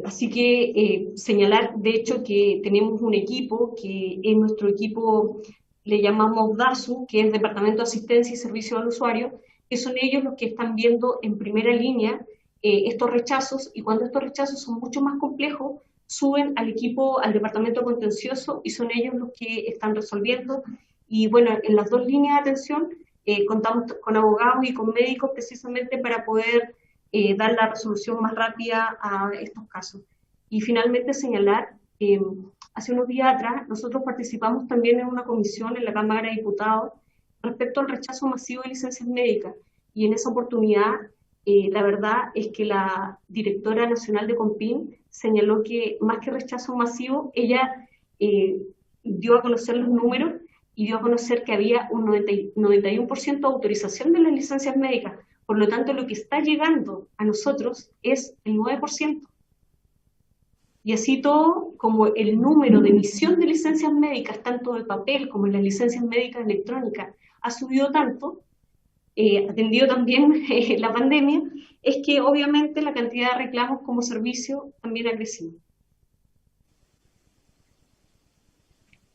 G: Así que señalar, de hecho, que tenemos un equipo que es nuestro equipo, le llamamos DASU, que es Departamento de Asistencia y Servicio al Usuario, que son ellos los que están viendo en primera línea estos rechazos, y cuando estos rechazos son mucho más complejos, suben al equipo, al departamento contencioso, y son ellos los que están resolviendo. Y bueno, en las 2 líneas de atención contamos con abogados y con médicos precisamente para poder dar la resolución más rápida a estos casos. Y finalmente señalar, hace unos días atrás nosotros participamos también en una comisión en la Cámara de Diputados respecto al rechazo masivo de licencias médicas, y en esa oportunidad la verdad es que la directora nacional de CONPIN señaló que más que rechazo masivo, ella dio a conocer los números y dio a conocer que había un 91% de autorización de las licencias médicas. Por lo tanto, lo que está llegando a nosotros es el 9%. Y así todo, como el número de emisión de licencias médicas, tanto de papel como en las licencias médicas electrónicas, ha subido tanto, atendido también la pandemia, es que obviamente la cantidad de reclamos como servicio también ha crecido.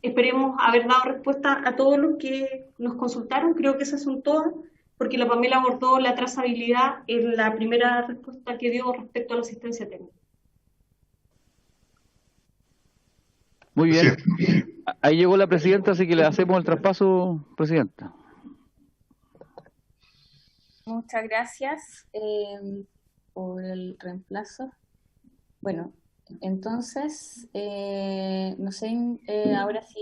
G: Esperemos haber dado respuesta a todos los que nos consultaron. Creo que esas son todas porque la Pamela abordó la trazabilidad en la primera respuesta que dio respecto a la asistencia técnica.
A: Muy bien. Ahí llegó la presidenta, así que le hacemos el traspaso, presidenta.
N: Muchas gracias por el reemplazo. Bueno, entonces, no sé ahora si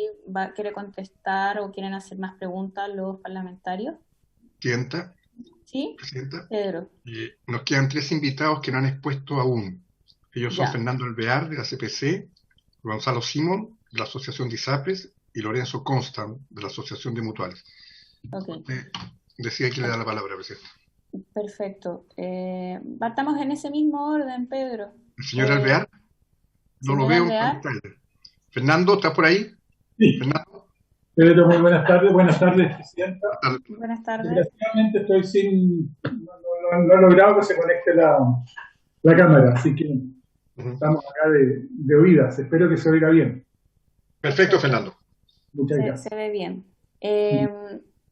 N: quiere contestar o quieren hacer más preguntas los parlamentarios.
B: Presidenta.
N: ¿Sí?
B: Presidenta.
N: Pedro.
B: Nos quedan 3 invitados que no han expuesto aún. Ellos son
N: Ya.
B: Fernando Alvear, de la CPC, Gonzalo Simón, de la Asociación de ISAPRES, y Lorenzo Constant, de la Asociación de Mutuales.
N: Ok.
B: Decía que le da la palabra, presidente.
N: Perfecto. Partamos en ese mismo orden, Pedro.
B: ¿El señor Alvear? No lo
N: señor
B: veo.
N: Alvear.
B: Fernando, ¿estás por ahí?
H: Sí.
B: Fernando.
H: Pedro, muy buenas tardes, presidenta.
N: Buenas tardes.
H: Desgraciadamente estoy no he logrado que se conecte la cámara, así que estamos acá de oídas. Espero que se oiga bien.
B: Perfecto, Fernando.
H: Muchas gracias.
N: Se ve bien.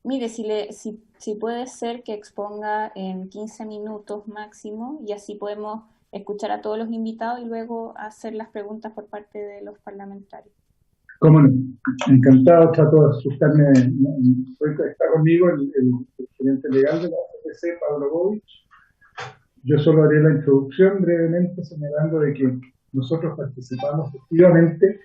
N: Mire, si puede ser que exponga en 15 minutos máximo y así podemos escuchar a todos los invitados y luego hacer las preguntas por parte de los parlamentarios.
H: Cómo no. Encantado, trato de asustarme. Está conmigo el presidente legal de la CPC, Pablo Bovich. Yo solo haré la introducción brevemente señalando de que nosotros participamos activamente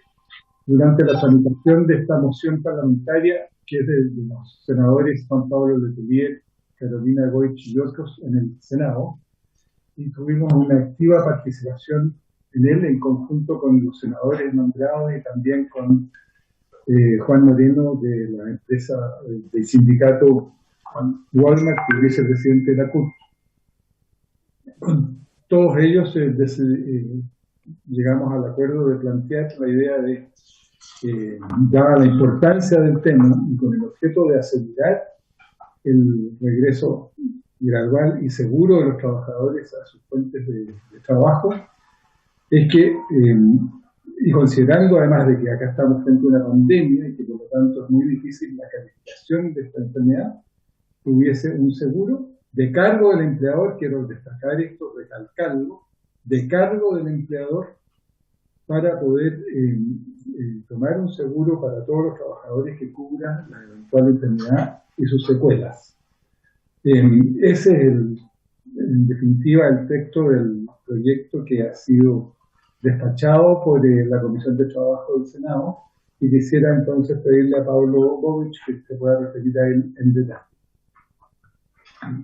H: durante la tramitación de esta moción parlamentaria que es de los senadores Juan Pablo Letelier, Carolina Goich y otros en el Senado, y tuvimos una activa participación en él en conjunto con los senadores nombrados y también con Juan Moreno de la empresa del sindicato Walmart, que es vicepresidente de la CUT. Con todos ellos llegamos al acuerdo de plantear la idea de, dada la importancia del tema y con el objeto de asegurar el regreso gradual y seguro de los trabajadores a sus fuentes de trabajo, es que, y considerando además de que acá estamos frente a una pandemia y que por lo tanto es muy difícil la calificación de esta enfermedad, tuviese un seguro de cargo del empleador, quiero destacar esto, recalcarlo, de cargo del empleador para poder tomar un seguro para todos los trabajadores que cubran la eventual enfermedad y sus secuelas. Ese es, en definitiva, el texto del proyecto que ha sido despachado por la Comisión de Trabajo del Senado, y quisiera entonces pedirle a Pablo Bovich que se pueda referir a él en detalle.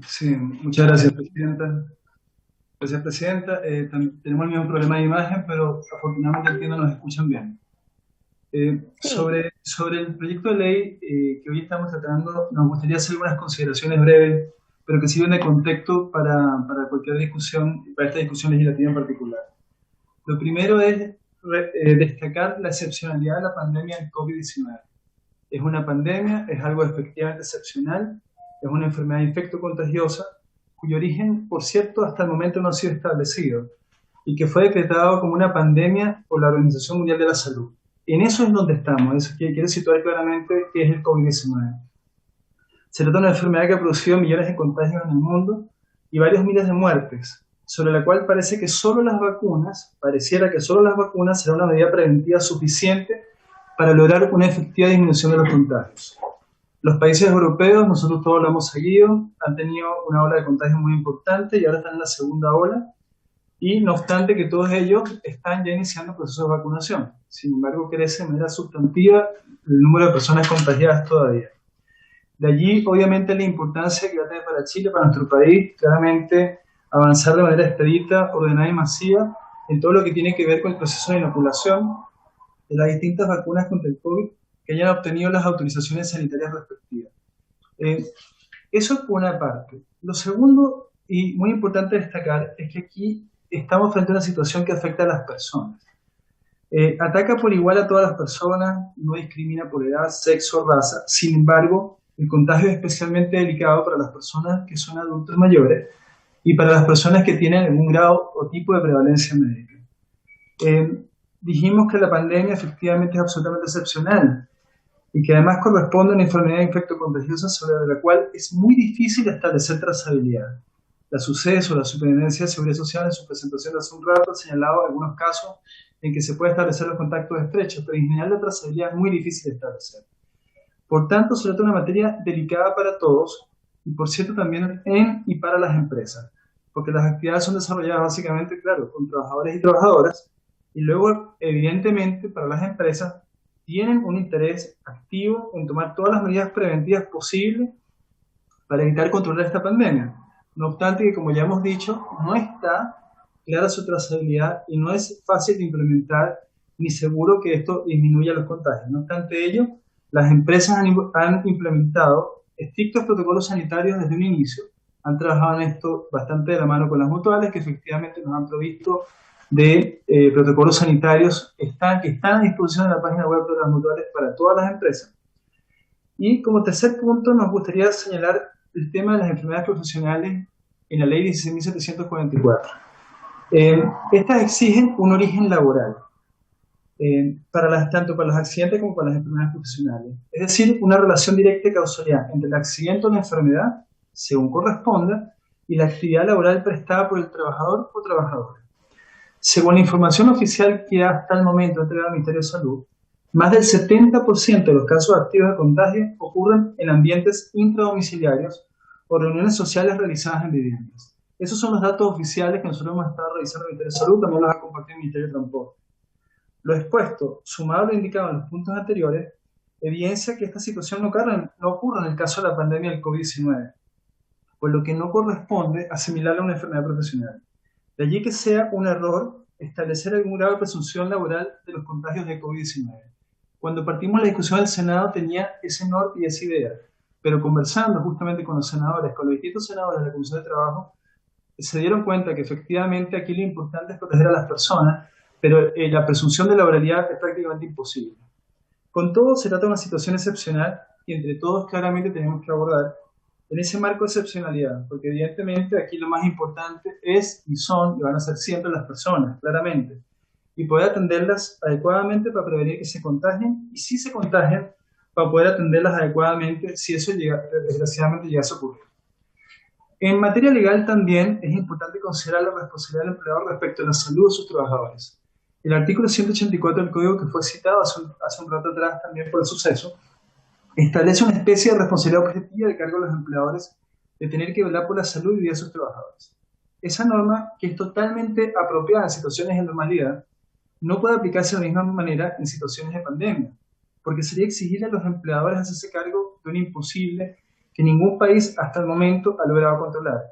E: Sí, muchas gracias, presidenta. Gracias, presidenta. Tenemos el mismo problema de imagen, pero afortunadamente entiendo nos escuchan bien. Sobre el proyecto de ley que hoy estamos tratando, nos gustaría hacer algunas consideraciones breves, pero que sirven de contexto para cualquier discusión, para esta discusión legislativa en particular. Lo primero es destacar la excepcionalidad de la pandemia del COVID-19. Es una pandemia, es algo efectivamente excepcional, es una enfermedad infectocontagiosa, cuyo origen, por cierto, hasta el momento no ha sido establecido, y que fue decretado como una pandemia por la Organización Mundial de la Salud. En eso es donde estamos, eso quiere situar claramente qué es el COVID-19. Se trata de una enfermedad que ha producido millones de contagios en el mundo y varios miles de muertes, sobre la cual pareciera que solo las vacunas serán una medida preventiva suficiente para lograr una efectiva disminución de los contagios. Los países europeos, nosotros todos lo hemos seguido, han tenido una ola de contagios muy importante y ahora están en la segunda ola, y no obstante que todos ellos están ya iniciando procesos de vacunación. Sin embargo, crece de manera sustantiva el número de personas contagiadas todavía. De allí, obviamente, la importancia que va a tener para Chile, para nuestro país, claramente avanzar de manera expedita, ordenada y masiva en todo lo que tiene que ver con el proceso de inoculación de las distintas vacunas contra el COVID que hayan obtenido las autorizaciones sanitarias respectivas. Eso por una parte. Lo segundo, y muy importante destacar, es que aquí estamos frente a una situación que afecta a las personas. Ataca por igual a todas las personas, no discrimina por edad, sexo, raza. Sin embargo, el contagio es especialmente delicado para las personas que son adultos mayores y para las personas que tienen algún grado o tipo de prevalencia médica. Dijimos que la pandemia efectivamente es absolutamente excepcional
O: y que además corresponde a una enfermedad infectocontagiosa sobre la cual es muy difícil establecer trazabilidad. La SUSES o la Superintendencia de Seguridad Social en su presentación de hace un rato ha señalado algunos casos en que se puede establecer los contactos estrechos, pero en general la trazabilidad es muy difícil de establecer. Por tanto, se trata de una materia delicada para todos y, por cierto, también en y para las empresas, porque las actividades son desarrolladas básicamente, claro, con trabajadores y trabajadoras, y luego, evidentemente, para las empresas tienen un interés activo en tomar todas las medidas preventivas posibles para evitar controlar esta pandemia. No obstante que, como ya hemos dicho, no está clara su trazabilidad y no es fácil de implementar ni seguro que esto disminuya los contagios. No obstante ello, las empresas han implementado estrictos protocolos sanitarios desde un inicio, han trabajado en esto bastante de la mano con las mutuales, que efectivamente nos han provisto de protocolos sanitarios que están a disposición en la página web de las mutuales para todas las empresas. Y como tercer punto, nos gustaría señalar el tema de las enfermedades profesionales en la ley 16.744. Estas exigen un origen laboral, tanto para los accidentes como para las enfermedades profesionales. Es decir, una relación directa y causalidad entre el accidente o la enfermedad, según corresponda, y la actividad laboral prestada por el trabajador o trabajadora. Según la información oficial que hasta el momento entregado al Ministerio de Salud, más del 70% de los casos activos de contagio ocurren en ambientes intradomiciliarios o reuniones sociales realizadas en viviendas. Esos son los datos oficiales que nosotros hemos estado revisando en el Ministerio de Salud, también los ha compartido el Ministerio de Transporte. Lo expuesto, sumado a lo indicado en los puntos anteriores, evidencia que esta situación no ocurre en el caso de la pandemia del COVID-19, por lo que no corresponde asimilarla a una enfermedad profesional. De allí que sea un error establecer algún grado de presunción laboral de los contagios de COVID-19. Cuando partimos la discusión del Senado tenía ese norte y esa idea, pero conversando justamente con los senadores, con los distintos senadores de la Comisión de Trabajo, se dieron cuenta que efectivamente aquí lo importante es proteger a las personas, pero la presunción de laboralidad es prácticamente imposible. Con todo, se trata de una situación excepcional y entre todos claramente tenemos que abordar en ese marco de excepcionalidad, porque evidentemente aquí lo más importante es y son y van a ser siempre las personas, claramente, y poder atenderlas adecuadamente para prevenir que se contagien y si se contagian, para poder atenderlas adecuadamente si eso desgraciadamente llegase a ocurrir. En materia legal también es importante considerar la responsabilidad del empleador respecto a la salud de sus trabajadores. El artículo 184 del Código, que fue citado hace un rato atrás también por el suceso, establece una especie de responsabilidad objetiva de cargo de los empleadores de tener que velar por la salud y vida de sus trabajadores. Esa norma, que es totalmente apropiada en situaciones de normalidad, no puede aplicarse de la misma manera en situaciones de pandemia, porque sería exigirle a los empleadores hacerse cargo de un imposible que ningún país hasta el momento ha logrado controlar,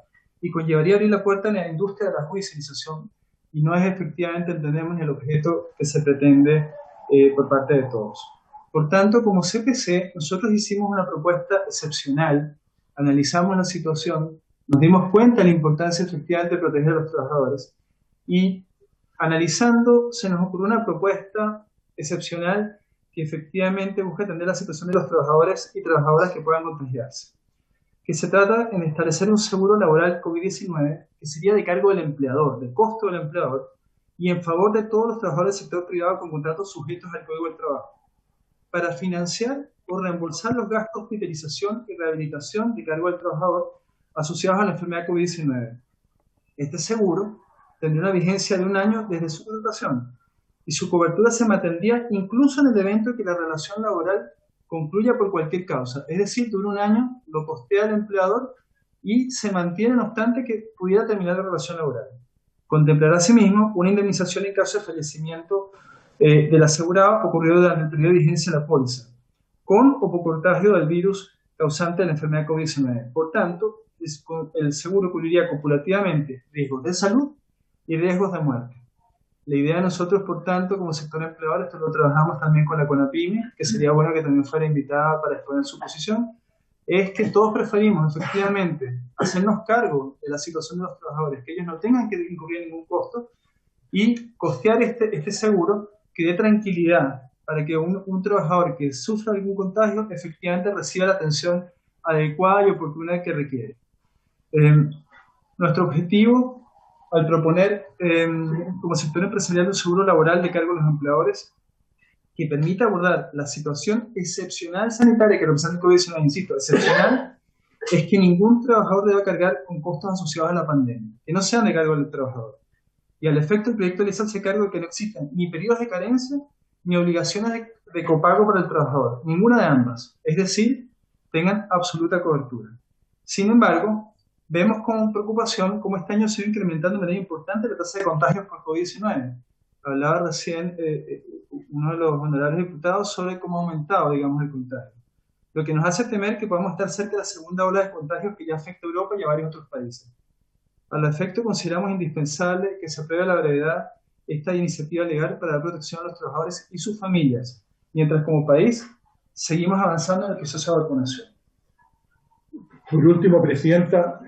O: y conllevaría abrir la puerta a la industria de la judicialización, y no es efectivamente, entendemos, ni el objeto que se pretende por parte de todos. Por tanto, como CPC, nosotros hicimos una propuesta excepcional, analizamos la situación, nos dimos cuenta de la importancia efectivamente de proteger a los trabajadores y analizando se nos ocurrió una propuesta excepcional que efectivamente busca atender la situación de los trabajadores y trabajadoras que puedan contagiarse. Que se trata en establecer un seguro laboral COVID-19 que sería de cargo del empleador, del costo del empleador, y en favor de todos los trabajadores del sector privado con contratos sujetos al Código del Trabajo, para financiar o reembolsar los gastos de hospitalización y rehabilitación de cargo del trabajador asociados a la enfermedad COVID-19. Este seguro tendría una vigencia de 1 año desde su contratación y su cobertura se mantendría incluso en el evento que la relación laboral concluya por cualquier causa. Es decir, dura 1 año, lo costea el empleador y se mantiene no obstante que pudiera terminar la relación laboral. Contemplará asimismo una indemnización en caso de fallecimiento del asegurado ocurrido durante el periodo de vigencia de la póliza, con o por contagio del virus causante de la enfermedad COVID-19. Por tanto, el seguro cubriría copulativamente riesgos de salud y riesgos de muerte. La idea de nosotros, por tanto, como sector empleador, esto lo trabajamos también con la CONAPYME, que sería bueno que también fuera invitada para exponer su posición, es que todos preferimos efectivamente hacernos cargo de la situación de los trabajadores, que ellos no tengan que incurrir ningún costo y costear este seguro que dé tranquilidad para que un trabajador que sufra algún contagio efectivamente reciba la atención adecuada y oportuna que requiere. Nuestro objetivo, al proponer como sector empresarial un seguro laboral de cargo de los empleadores, que permita abordar la situación excepcional sanitaria que representa el COVID-19, insisto, excepcional, es que ningún trabajador deba cargar con costos asociados a la pandemia, que no sean de cargo del trabajador. Y al efecto, el proyecto de ley se hace cargo de que no existan ni periodos de carencia ni obligaciones de copago para el trabajador, ninguna de ambas. Es decir, tengan absoluta cobertura. Sin embargo, vemos con preocupación cómo este año se va incrementando de manera importante la tasa de contagios por COVID-19. Hablaba recién uno de los honorables diputados sobre cómo ha aumentado, digamos, el contagio. Lo que nos hace temer que podamos estar cerca de la segunda ola de contagios que ya afecta a Europa y a varios otros países. Al efecto, consideramos indispensable que se apruebe a la brevedad esta iniciativa legal para dar protección a los trabajadores y sus familias, mientras como país seguimos avanzando en el proceso de vacunación.
H: Por último, Presidenta,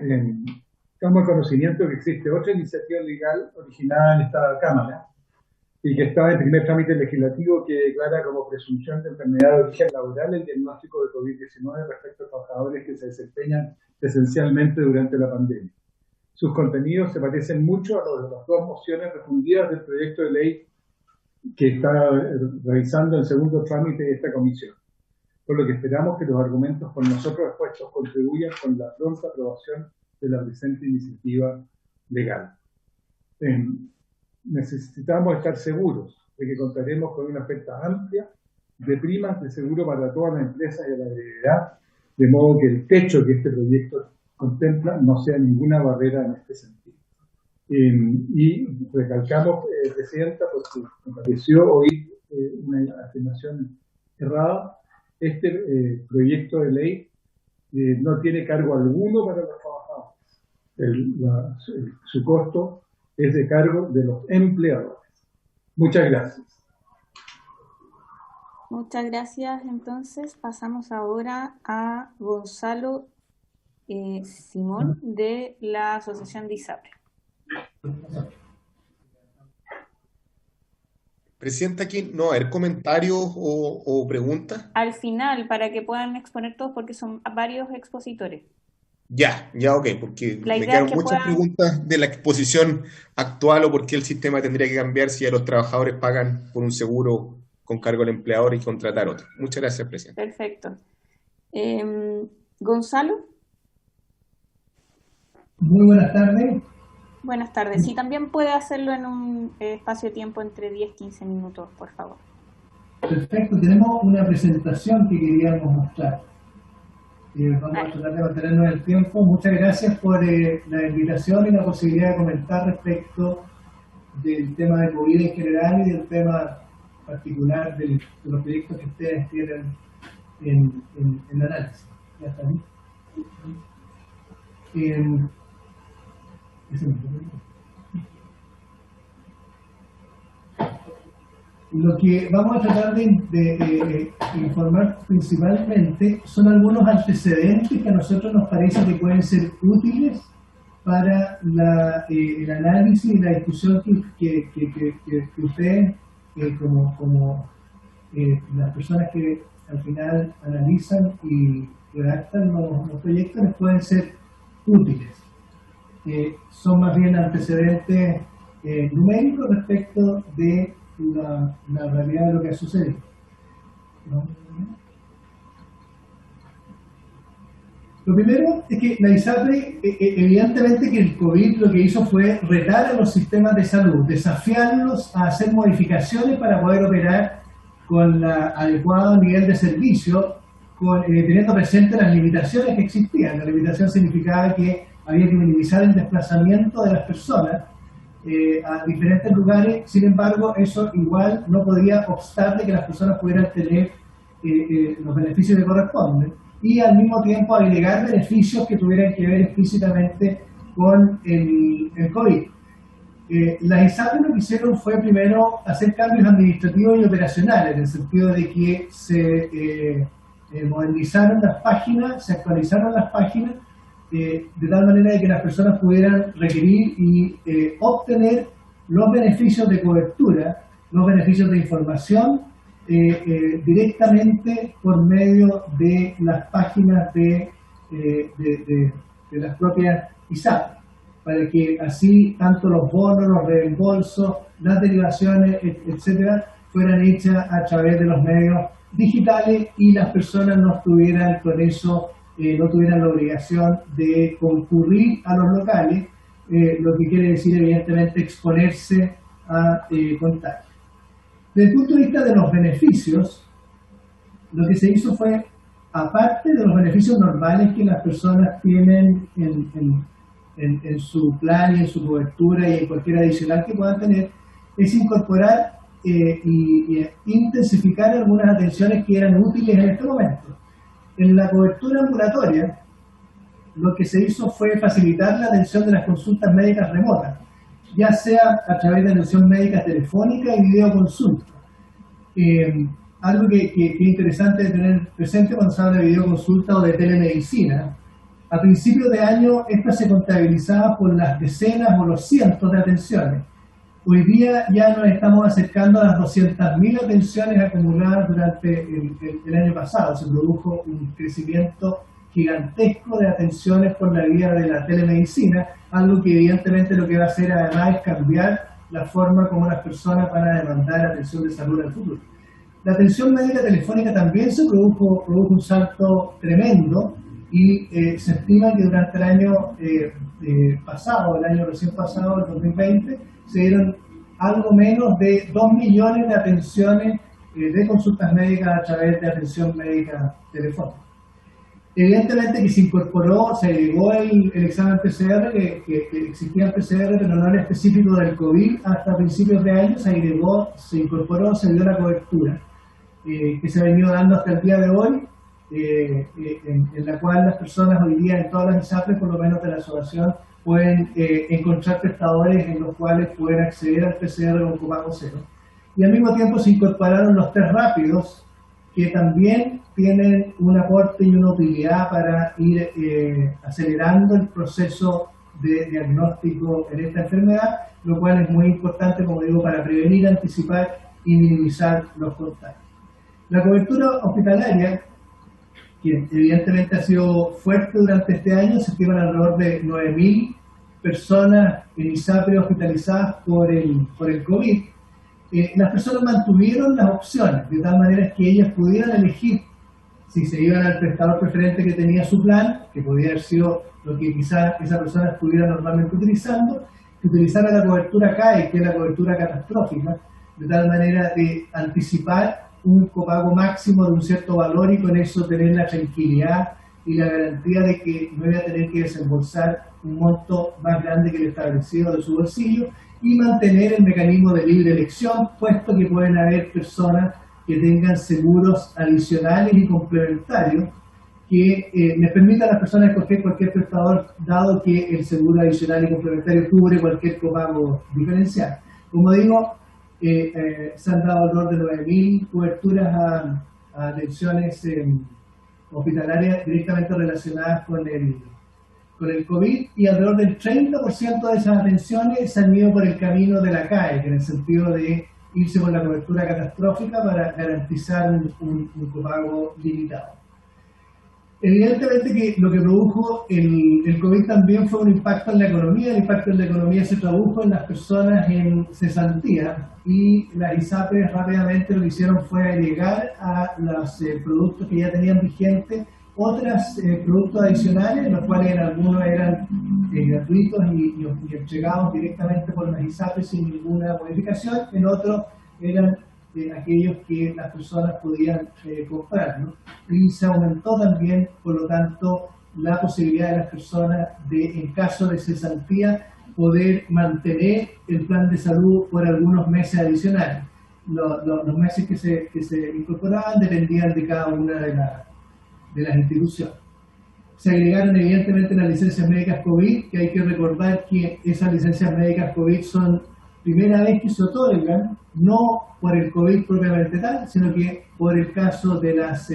H: estamos en conocimiento que existe otra iniciativa legal originada en esta Cámara y que está en primer trámite legislativo que declara como presunción de enfermedad de origen laboral el diagnóstico de COVID-19 respecto a trabajadores que se desempeñan esencialmente durante la pandemia. Sus contenidos se parecen mucho a los de las dos mociones refundidas del proyecto de ley que está realizando el segundo trámite de esta comisión, por lo que esperamos que los argumentos por nosotros expuestos contribuyan con la pronta aprobación de la presente iniciativa legal. Necesitamos estar seguros de que contaremos con una oferta amplia de primas de seguro para todas las empresas y a la brevedad, de modo que el techo que este proyecto contempla no sea ninguna barrera en este sentido. Y recalcamos, Presidenta, porque me pareció oír una afirmación errada, este proyecto de ley no tiene cargo alguno para los trabajadores. Su costo es de cargo de los empleadores. Muchas gracias.
N: Muchas gracias. Entonces pasamos ahora a Gonzalo Simón de la Asociación de ISAPRE.
M: Presidenta, aquí no va a haber comentarios o preguntas.
N: Al final, para que puedan exponer todos, porque son varios expositores.
M: Ya, ok, porque
N: La
M: me
N: idea
M: quedan
N: es que
M: muchas preguntas de la exposición actual o por qué el sistema tendría que cambiar si ya los trabajadores pagan por un seguro con cargo al empleador y contratar otro. Muchas gracias, Presidenta.
N: Perfecto. Gonzalo.
P: Muy buenas tardes.
N: Buenas tardes. Sí, también puede hacerlo en un espacio de tiempo entre 10-15 minutos, por favor.
P: Perfecto. Tenemos una presentación que queríamos mostrar. Vamos a tratar de mantenernos el tiempo. Muchas gracias por la invitación y la posibilidad de comentar respecto del tema de COVID en general y del tema particular de los proyectos que ustedes tienen en análisis. ¿Ya está bien? Lo que vamos a tratar de informar principalmente son algunos antecedentes que a nosotros nos parece que pueden ser útiles para el análisis y la discusión que ustedes, como las personas que al final analizan y redactan los proyectos, les pueden ser útiles. Son más bien antecedentes numéricos respecto de la realidad de lo que ha sucedido. ¿No? Lo primero es que la ISAPRE, evidentemente que el COVID lo que hizo fue retar a los sistemas de salud, desafiarlos a hacer modificaciones para poder operar con el adecuado nivel de servicio, teniendo presente las limitaciones que existían. La limitación significaba que había que minimizar el desplazamiento de las personas a diferentes lugares. Sin embargo, eso igual no podía obstar de que las personas pudieran tener los beneficios que corresponden y al mismo tiempo agregar beneficios que tuvieran que ver explícitamente con el COVID. Las ISAPRE lo que hicieron fue primero hacer cambios administrativos y operacionales, en el sentido de que se modernizaron las páginas, se actualizaron las páginas, de tal manera de que las personas pudieran requerir y obtener los beneficios de cobertura, los beneficios de información directamente por medio de las páginas de las propias ISAPRE, para que así tanto los bonos, los reembolsos, las derivaciones, etcétera, fueran hechas a través de los medios digitales y las personas no estuvieran con eso, no tuvieran la obligación de concurrir a los locales, lo que quiere decir evidentemente exponerse a contagio. Desde el punto de vista de los beneficios, lo que se hizo fue, aparte de los beneficios normales que las personas tienen en su plan y en su cobertura y en cualquier adicional que puedan tener, es incorporar y intensificar algunas atenciones que eran útiles en este momento. En la cobertura ambulatoria, lo que se hizo fue facilitar la atención de las consultas médicas remotas, ya sea a través de atención médica telefónica y videoconsulta. Algo que es interesante de tener presente cuando se habla de videoconsulta o de telemedicina. A principios de año, esta se contabilizaba por las decenas o los cientos de atenciones. Hoy día ya nos estamos acercando a las 200.000 atenciones acumuladas durante el año pasado. Se produjo un crecimiento gigantesco de atenciones por la vía de la telemedicina, algo que evidentemente lo que va a hacer además es cambiar la forma como las personas van a demandar atención de salud en el futuro. La atención médica telefónica también se produjo un salto tremendo y se estima que durante el año pasado, el año recién pasado, el 2020, se dieron algo menos de 2 millones de atenciones de consultas médicas a través de atención médica telefónica. Evidentemente que se incorporó, se agregó el examen PCR, que existía el PCR, pero no era específico del COVID hasta principios de año, se incorporó, se dio la cobertura, que se ha venido dando hasta el día de hoy, en la cual las personas hoy día en todas las ISAPRES, por lo menos de la asociación, pueden encontrar prestadores en los cuales pueden acceder al PCR con copago cero. Y al mismo tiempo se incorporaron los test rápidos, que también tienen un aporte y una utilidad para ir acelerando el proceso de diagnóstico en esta enfermedad, lo cual es muy importante, como digo, para prevenir, anticipar y minimizar los contagios. La cobertura hospitalaria, que evidentemente ha sido fuerte durante este año, se estiman alrededor de 9.000 personas en ISAPRE hospitalizadas por el COVID. Las personas mantuvieron las opciones, de tal manera que ellas pudieran elegir si se iban al prestador preferente que tenía su plan, que podía haber sido lo que quizás esa persona estuviera normalmente utilizando, que utilizara la cobertura CAE, que es la cobertura catastrófica, de tal manera de anticipar un copago máximo de un cierto valor y con eso tener la tranquilidad y la garantía de que no iba a tener que desembolsar un monto más grande que el establecido de su bolsillo y mantener el mecanismo de libre elección, puesto que pueden haber personas que tengan seguros adicionales y complementarios que les permitan a las personas escoger cualquier prestador, dado que el seguro adicional y complementario cubre cualquier copago diferencial. Como digo, se han dado alrededor de 9.000 coberturas a atenciones hospitalarias directamente relacionadas con el COVID, y alrededor del 30% de esas atenciones se han ido por el camino de la CAE, que en el sentido de irse por la cobertura catastrófica para garantizar un copago limitado. Evidentemente que lo que produjo el COVID también fue un impacto en la economía. El impacto en la economía se tradujo en las personas en cesantía, y las ISAPRES rápidamente lo que hicieron fue agregar a los productos que ya tenían vigentes otros productos adicionales, los cuales algunos eran gratuitos y entregados directamente por las ISAPRES sin ninguna modificación, en otros eran aquellos que las personas podían comprar, ¿no? Y se aumentó también, por lo tanto, la posibilidad de las personas de, en caso de cesantía, poder mantener el plan de salud por algunos meses adicionales. Los meses que se incorporaban dependían de cada una de las instituciones. Se agregaron evidentemente las licencias médicas COVID, que hay que recordar que esas licencias médicas COVID son primera vez que se otorgan, no por el COVID propiamente tal, sino que por el caso de las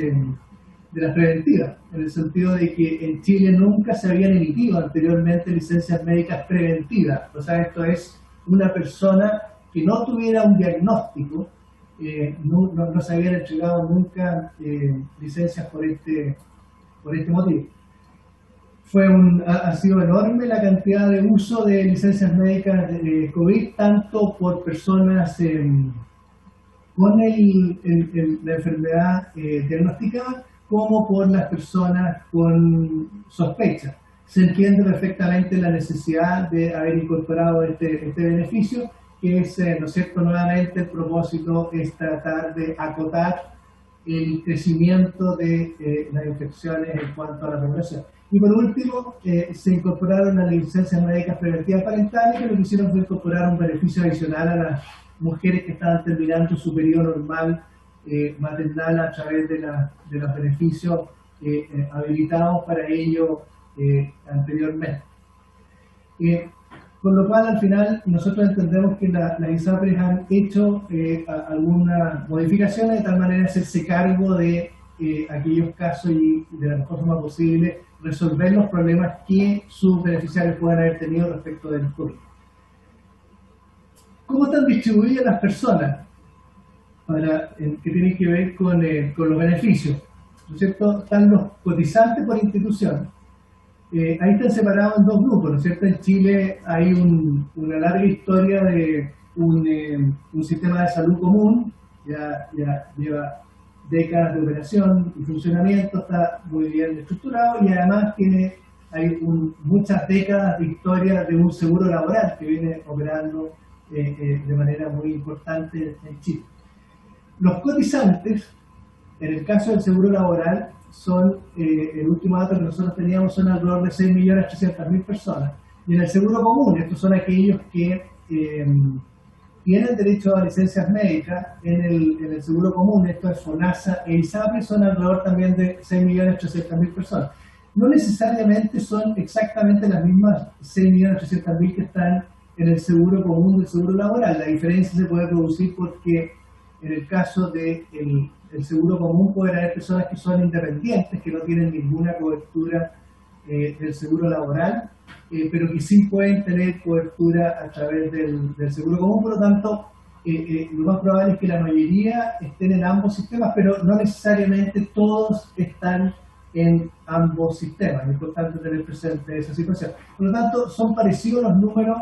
P: preventivas, en el sentido de que en Chile nunca se habían emitido anteriormente licencias médicas preventivas. O sea, esto es una persona que no tuviera un diagnóstico, no se habían entregado nunca licencias por este motivo. Ha sido enorme la cantidad de uso de licencias médicas de COVID, tanto por personas con la enfermedad diagnosticada como por las personas con sospecha. Se entiende perfectamente la necesidad de haber incorporado este beneficio, que es, ¿no es cierto?, nuevamente el propósito es tratar de acotar el crecimiento de las infecciones en cuanto a la población. Y por último, se incorporaron las licencias médicas preventivas parentales, que lo que hicieron fue incorporar un beneficio adicional a las mujeres que estaban terminando su periodo normal maternal a través de los beneficios habilitados para ello anteriormente. Con lo cual, al final, nosotros entendemos que las ISAPRES han hecho algunas modificaciones de tal manera de hacerse cargo de aquellos casos y de la mejor forma posible resolver los problemas que sus beneficiarios puedan haber tenido respecto del COVID. ¿Cómo están distribuidas las personas que tienen que ver con los beneficios? ¿No es cierto? Están los cotizantes por institución. Ahí están separados en dos grupos, ¿no es cierto? En Chile hay una larga historia de un sistema de salud común, ya lleva décadas de operación y funcionamiento, está muy bien estructurado y además hay muchas décadas de historia de un seguro laboral que viene operando de manera muy importante en Chile. Los cotizantes, en el caso del seguro laboral, son, el último dato que nosotros teníamos, son alrededor de 6.300.000 personas. Y en el seguro común, estos son aquellos que tienen derecho a licencias médicas en el seguro común, esto es FONASA e ISAPRE, son alrededor también de 6.300.000 personas. No necesariamente son exactamente las mismas 6.300.000 que están en el seguro común del seguro laboral. La diferencia se puede producir porque en el caso del seguro común pueden haber personas que son independientes, que no tienen ninguna cobertura del seguro laboral, pero que sí pueden tener cobertura a través del seguro común. Por lo tanto, lo más probable es que la mayoría estén en ambos sistemas, pero no necesariamente todos están en ambos sistemas. Es importante tener presente esa situación. Por lo tanto, son parecidos los números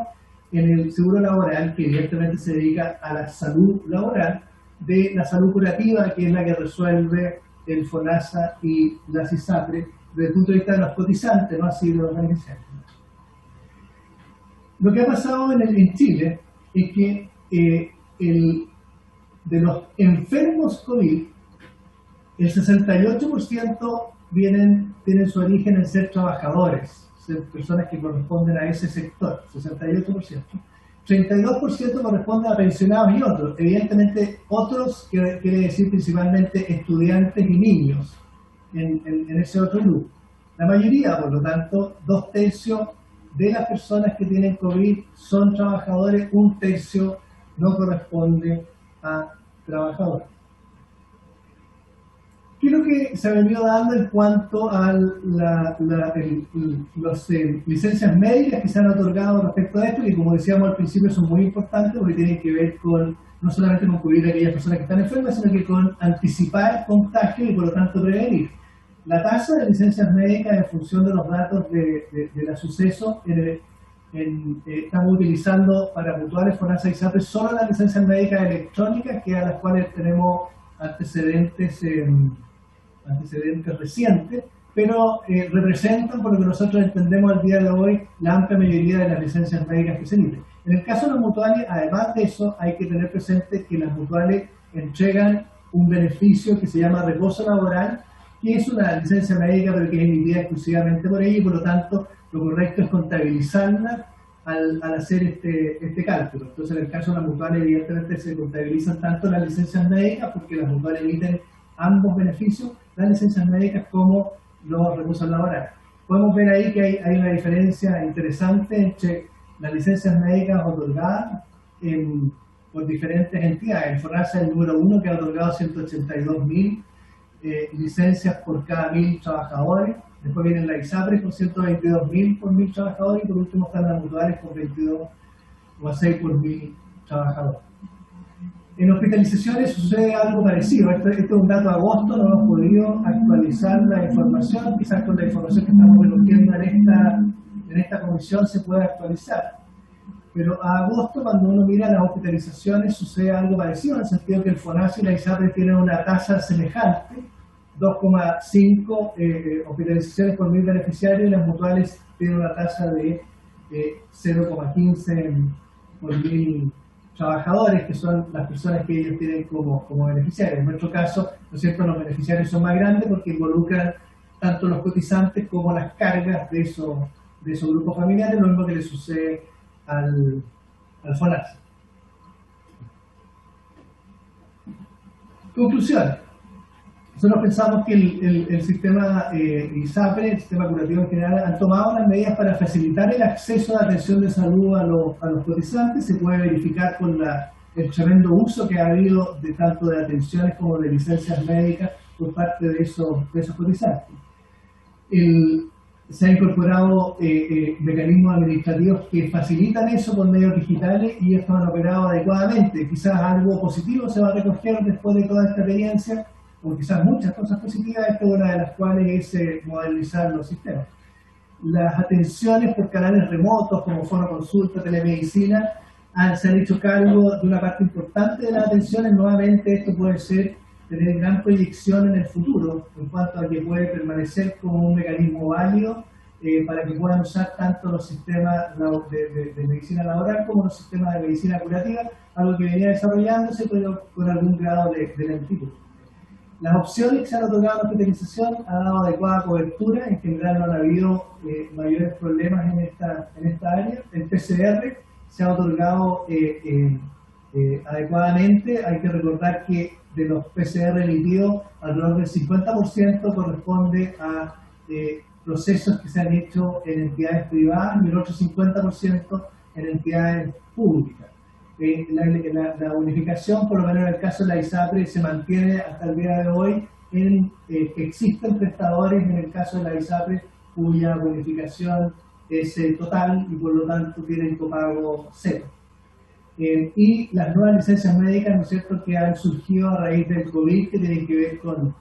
P: en el seguro laboral, que evidentemente se dedica a la salud laboral, de la salud curativa, que es la que resuelve el FONASA y la ISAPRE, desde el punto de vista de los cotizantes, no así de los beneficiarios. Lo que ha pasado en Chile es que de los enfermos COVID, el 68% tienen su origen en ser trabajadores, ser personas que corresponden a ese sector, 68%. 32% corresponde a pensionados y otros. Evidentemente, otros quiere decir principalmente estudiantes y niños en ese otro grupo. La mayoría, por lo tanto, 2/3 de las personas que tienen COVID son trabajadores, 1/3 no corresponde a trabajadores. ¿Qué es lo que se ha venido dando en cuanto a las licencias médicas que se han otorgado respecto a esto? Que, como decíamos al principio, son muy importantes porque tienen que ver no solamente con cubrir a aquellas personas que están enfermas, sino que con anticipar contagios y por lo tanto prevenir. La tasa de licencias médicas en función de los datos de la suceso, estamos utilizando para mutuales FONASA y ISAPRE solo las licencias médicas electrónicas, que a las cuales tenemos antecedentes recientes, pero representan, por lo que nosotros entendemos al día de hoy, la amplia mayoría de las licencias médicas que se emiten. En el caso de las mutuales, además de eso, hay que tener presente que las mutuales entregan un beneficio que se llama reposo laboral, que es una licencia médica pero que es emitida exclusivamente por ella, y por lo tanto lo correcto es contabilizarla al hacer este cálculo. Entonces, en el caso de las mutuales, evidentemente se contabilizan tanto las licencias médicas, porque las mutuales emiten ambos beneficios, las licencias médicas como los recursos laborales. Podemos ver ahí que hay una diferencia interesante entre las licencias médicas otorgadas por diferentes entidades. El FONASA es el número 1, que ha otorgado 182.000 licencias por cada 1.000 trabajadores. Después viene la ISAPRE con 122.000 por 1.000 trabajadores, y por último están las mutuales con 22,6 por 1.000 trabajadores. En hospitalizaciones sucede algo parecido. Esto es un dato de agosto, no hemos podido actualizar la información, quizás con la información que estamos recogiendo en esta comisión se pueda actualizar. Pero a agosto, cuando uno mira las hospitalizaciones, sucede algo parecido, en el sentido que el FONASA y la ISAPRE tienen una tasa semejante, 2,5 hospitalizaciones por 1000 beneficiarios, y las mutuales tienen una tasa de 0,15 por 1000 trabajadores, que son las personas que ellos tienen como beneficiarios. En nuestro caso, ¿no es cierto?, los beneficiarios son más grandes porque involucran tanto los cotizantes como las cargas de esos grupos familiares, lo mismo que le sucede al FONASA. Conclusión. Nosotros pensamos que el sistema ISAPRE, el sistema curativo en general, han tomado las medidas para facilitar el acceso a atención de salud a los cotizantes. Se puede verificar con el tremendo uso que ha habido de tanto de atenciones como de licencias médicas por parte de esos cotizantes. Se han incorporado mecanismos administrativos que facilitan eso por medios digitales y estos han operado adecuadamente. Quizás algo positivo se va a recoger después de toda esta experiencia, o quizás muchas cosas positivas, esta es una de las cuales es modernizar los sistemas. Las atenciones por canales remotos como fonoconsulta, telemedicina, se han hecho cargo de una parte importante de las atenciones. Nuevamente esto puede tener gran proyección en el futuro, en cuanto a que puede permanecer como un mecanismo válido para que puedan usar tanto los sistemas de medicina laboral como los sistemas de medicina curativa, algo que venía desarrollándose pero con algún grado de lentitud. Las opciones que se han otorgado a la hospitalización han dado adecuada cobertura, en general no han habido mayores problemas en esta área. El PCR se ha otorgado adecuadamente. Hay que recordar que de los PCR emitidos, alrededor del 50% corresponde a procesos que se han hecho en entidades privadas y el otro 50% en entidades públicas. La bonificación, por lo menos en el caso de la ISAPRE, se mantiene hasta el día de hoy. Existen prestadores en el caso de la ISAPRE cuya bonificación es total y por lo tanto tienen copago cero. Y las nuevas licencias médicas, ¿no es cierto?, que han surgido a raíz del COVID, que tienen que ver con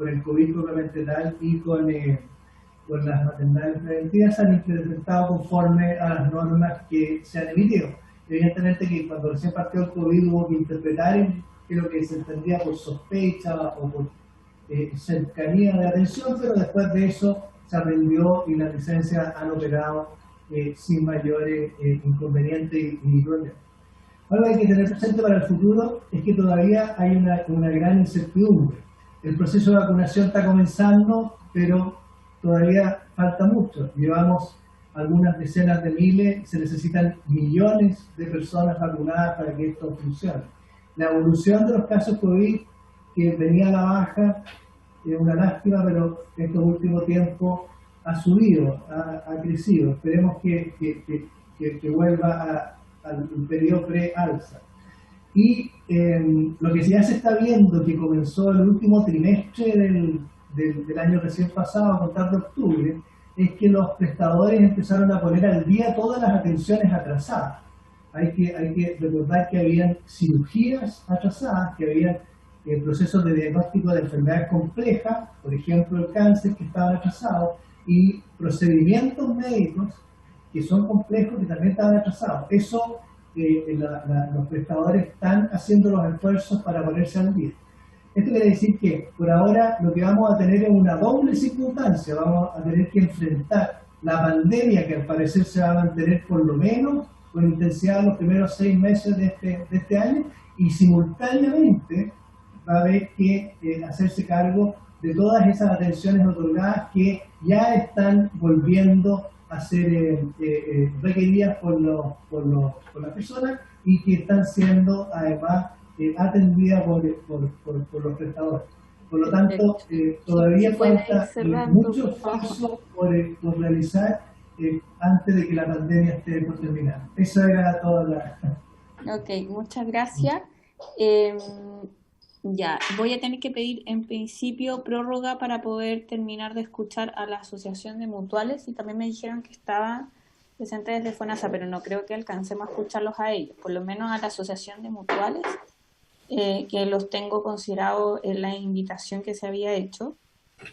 P: el COVID propiamente tal y con las maternidades preventivas, se han implementado conforme a las normas que se han emitido. Evidentemente que cuando recién partió el COVID hubo que interpretar lo que se entendía por sospecha o por cercanía de atención, pero después de eso se aprendió y las licencias han operado sin mayores inconvenientes y problemas. Algo que hay que tener presente para el futuro es que todavía hay una gran incertidumbre. El proceso de vacunación está comenzando, pero todavía falta mucho. Llevamos algunas decenas de miles, se necesitan millones de personas vacunadas para que esto funcione. La evolución de los casos COVID, que venía a la baja, es una lástima, pero estos últimos tiempos ha subido, ha crecido. Esperemos que vuelva al periodo pre-alza. Y lo que ya se está viendo, que comenzó el último trimestre del año recién pasado, a contar de octubre, es que los prestadores empezaron a poner al día todas las atenciones atrasadas. Hay que recordar que habían cirugías atrasadas, que habían procesos de diagnóstico de enfermedades complejas, por ejemplo el cáncer, que estaban atrasados, y procedimientos médicos que son complejos que también estaban atrasados. Eso los prestadores están haciendo los esfuerzos para ponerse al día. Esto quiere decir que por ahora lo que vamos a tener es una doble circunstancia. Vamos a tener que enfrentar la pandemia, que al parecer se va a mantener por lo menos con intensidad los primeros 6 meses de este año, y simultáneamente va a haber que hacerse cargo de todas esas atenciones otorgadas que ya están volviendo a ser requeridas por las personas y que están siendo además atendidas por los prestadores. Por lo tanto, todavía falta mucho esfuerzo por realizar antes de que la pandemia esté por terminar. Esa era toda la...
N: Ok, muchas gracias. Ya, voy a tener que pedir en principio prórroga para poder terminar de escuchar a la Asociación de Mutuales, y también me dijeron que estaba presente desde FONASA, pero no creo que alcancemos a escucharlos a ellos, por lo menos a la Asociación de Mutuales, que los tengo considerados en la invitación que se había hecho.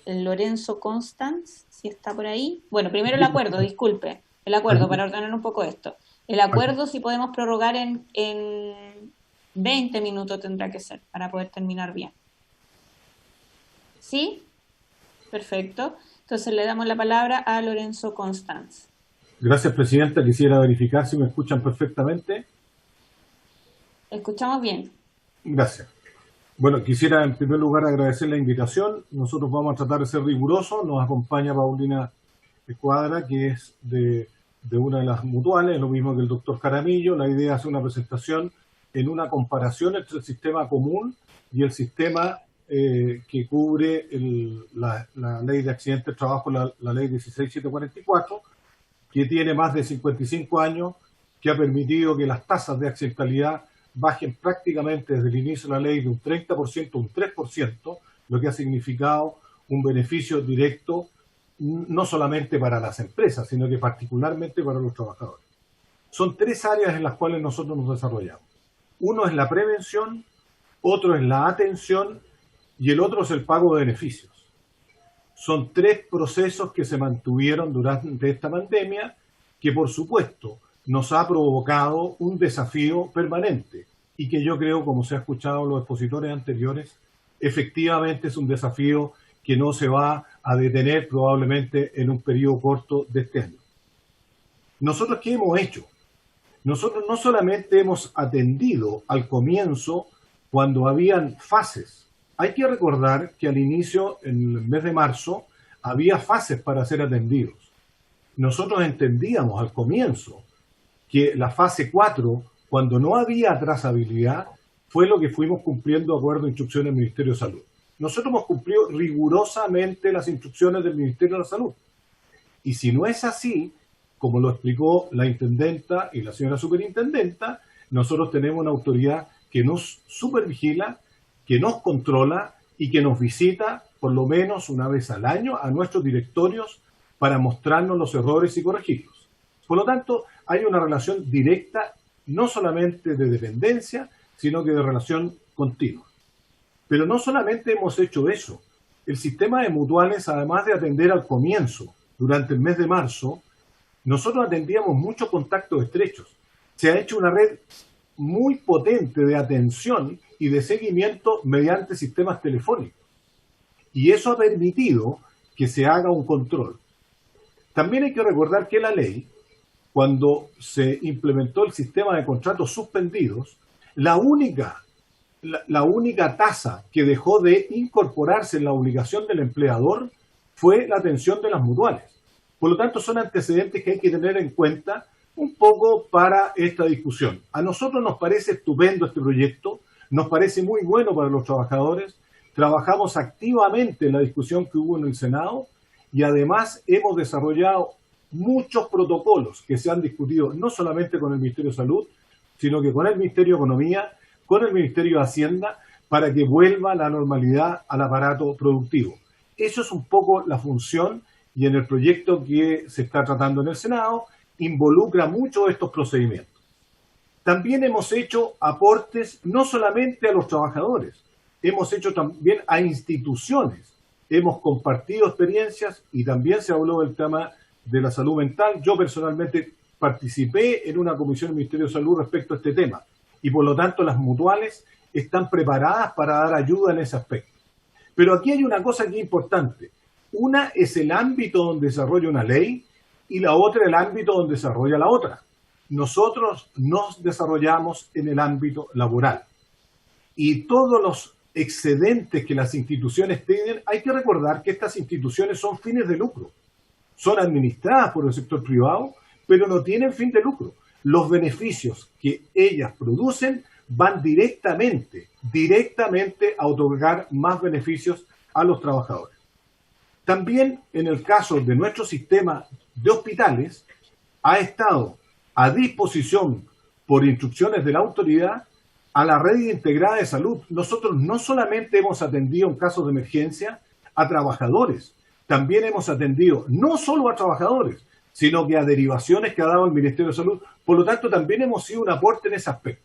N: El Lorenzo Constance, si está por ahí. Bueno, primero el acuerdo, disculpe, el acuerdo para ordenar un poco esto. El acuerdo, si podemos prorrogar en 20 minutos tendrá que ser para poder terminar bien. ¿Sí? Perfecto. Entonces le damos la palabra a Lorenzo Constanz.
Q: Gracias, Presidenta. Quisiera verificar si me escuchan perfectamente.
N: Escuchamos bien.
Q: Gracias. Bueno, quisiera en primer lugar agradecer la invitación. Nosotros vamos a tratar de ser rigurosos. Nos acompaña Paulina Escuadra, que es de una de las mutuales, lo mismo que el doctor Jaramillo. La idea es una presentación en una comparación entre el sistema común y el sistema que cubre la ley de accidentes de trabajo, la ley 16744, que tiene más de 55 años, que ha permitido que las tasas de accidentalidad bajen prácticamente desde el inicio de la ley de un 30% a un 3%, lo que ha significado un beneficio directo no solamente para las empresas, sino que particularmente para los trabajadores. Son tres áreas en las cuales nosotros nos desarrollamos. Uno es la prevención, otro es la atención y el otro es el pago de beneficios. Son tres procesos que se mantuvieron durante esta pandemia que, por supuesto, nos ha provocado un desafío permanente y que yo creo, como se ha escuchado en los expositores anteriores, efectivamente es un desafío que no se va a detener probablemente en un periodo corto de este año. ¿Nosotros qué hemos hecho? Nosotros no solamente hemos atendido al comienzo cuando habían fases. Hay que recordar que al inicio, en el mes de marzo, había fases para ser atendidos. Nosotros entendíamos al comienzo que la fase 4, cuando no había trazabilidad, fue lo que fuimos cumpliendo de acuerdo a instrucciones del Ministerio de Salud. Nosotros hemos cumplido rigurosamente las instrucciones del Ministerio de la Salud. Y si no es así, como lo explicó la intendenta y la señora superintendenta, nosotros tenemos una autoridad que nos supervigila, que nos controla y que nos visita por lo menos una vez al año a nuestros directorios para mostrarnos los errores y corregirlos. Por lo tanto, hay una relación directa, no solamente de dependencia, sino que de relación continua. Pero no solamente hemos hecho eso. El sistema de mutuales, además de atender al comienzo, durante el mes de marzo, nosotros atendíamos muchos contactos estrechos. Se ha hecho una red muy potente de atención y de seguimiento mediante sistemas telefónicos. Y eso ha permitido que se haga un control. También hay que recordar que la ley, cuando se implementó el sistema de contratos suspendidos, la única tasa que dejó de incorporarse en la obligación del empleador fue la atención de las mutuales. Por lo tanto, son antecedentes que hay que tener en cuenta un poco para esta discusión. A nosotros nos parece estupendo este proyecto, nos parece muy bueno para los trabajadores, trabajamos activamente en la discusión que hubo en el Senado y además hemos desarrollado muchos protocolos que se han discutido no solamente con el Ministerio de Salud, sino que con el Ministerio de Economía, con el Ministerio de Hacienda, para que vuelva la normalidad al aparato productivo. Eso es un poco la función y en el proyecto que se está tratando en el Senado involucra mucho estos procedimientos. También hemos hecho aportes no solamente a los trabajadores, hemos hecho también a instituciones, hemos compartido experiencias y también se habló del tema de la salud mental. Yo personalmente participé en una comisión del Ministerio de Salud respecto a este tema y por lo tanto las mutuales están preparadas para dar ayuda en ese aspecto. Pero aquí hay una cosa que es importante. Una es el ámbito donde desarrolla una ley y la otra el ámbito donde desarrolla la otra. Nosotros nos desarrollamos en el ámbito laboral. Y todos los excedentes que las instituciones tienen, hay que recordar que estas instituciones son fines de lucro. Son administradas por el sector privado, pero no tienen fin de lucro. Los beneficios que ellas producen van directamente a otorgar más beneficios a los trabajadores. También en el caso de nuestro sistema de hospitales, ha estado a disposición por instrucciones de la autoridad a la red integrada de salud. Nosotros no solamente hemos atendido en casos de emergencia a trabajadores, también hemos atendido no solo a trabajadores, sino que a derivaciones que ha dado el Ministerio de Salud. Por lo tanto, también hemos sido un aporte en ese aspecto.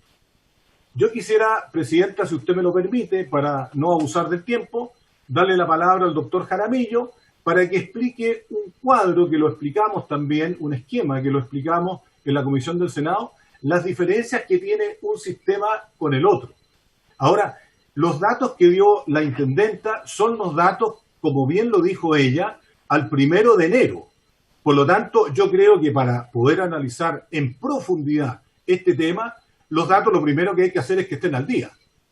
Q: Yo quisiera, Presidenta, si usted me lo permite, para no abusar del tiempo, darle la palabra al doctor Jaramillo para que explique un cuadro que lo explicamos también, un esquema que lo explicamos en la Comisión del Senado las diferencias que tiene un sistema con el otro. Ahora, los datos que dio la intendenta son los datos, como bien lo dijo ella, al 1 de enero. Por lo tanto, yo creo que para poder analizar en profundidad este tema, los datos lo primero que hay que hacer es que estén al día.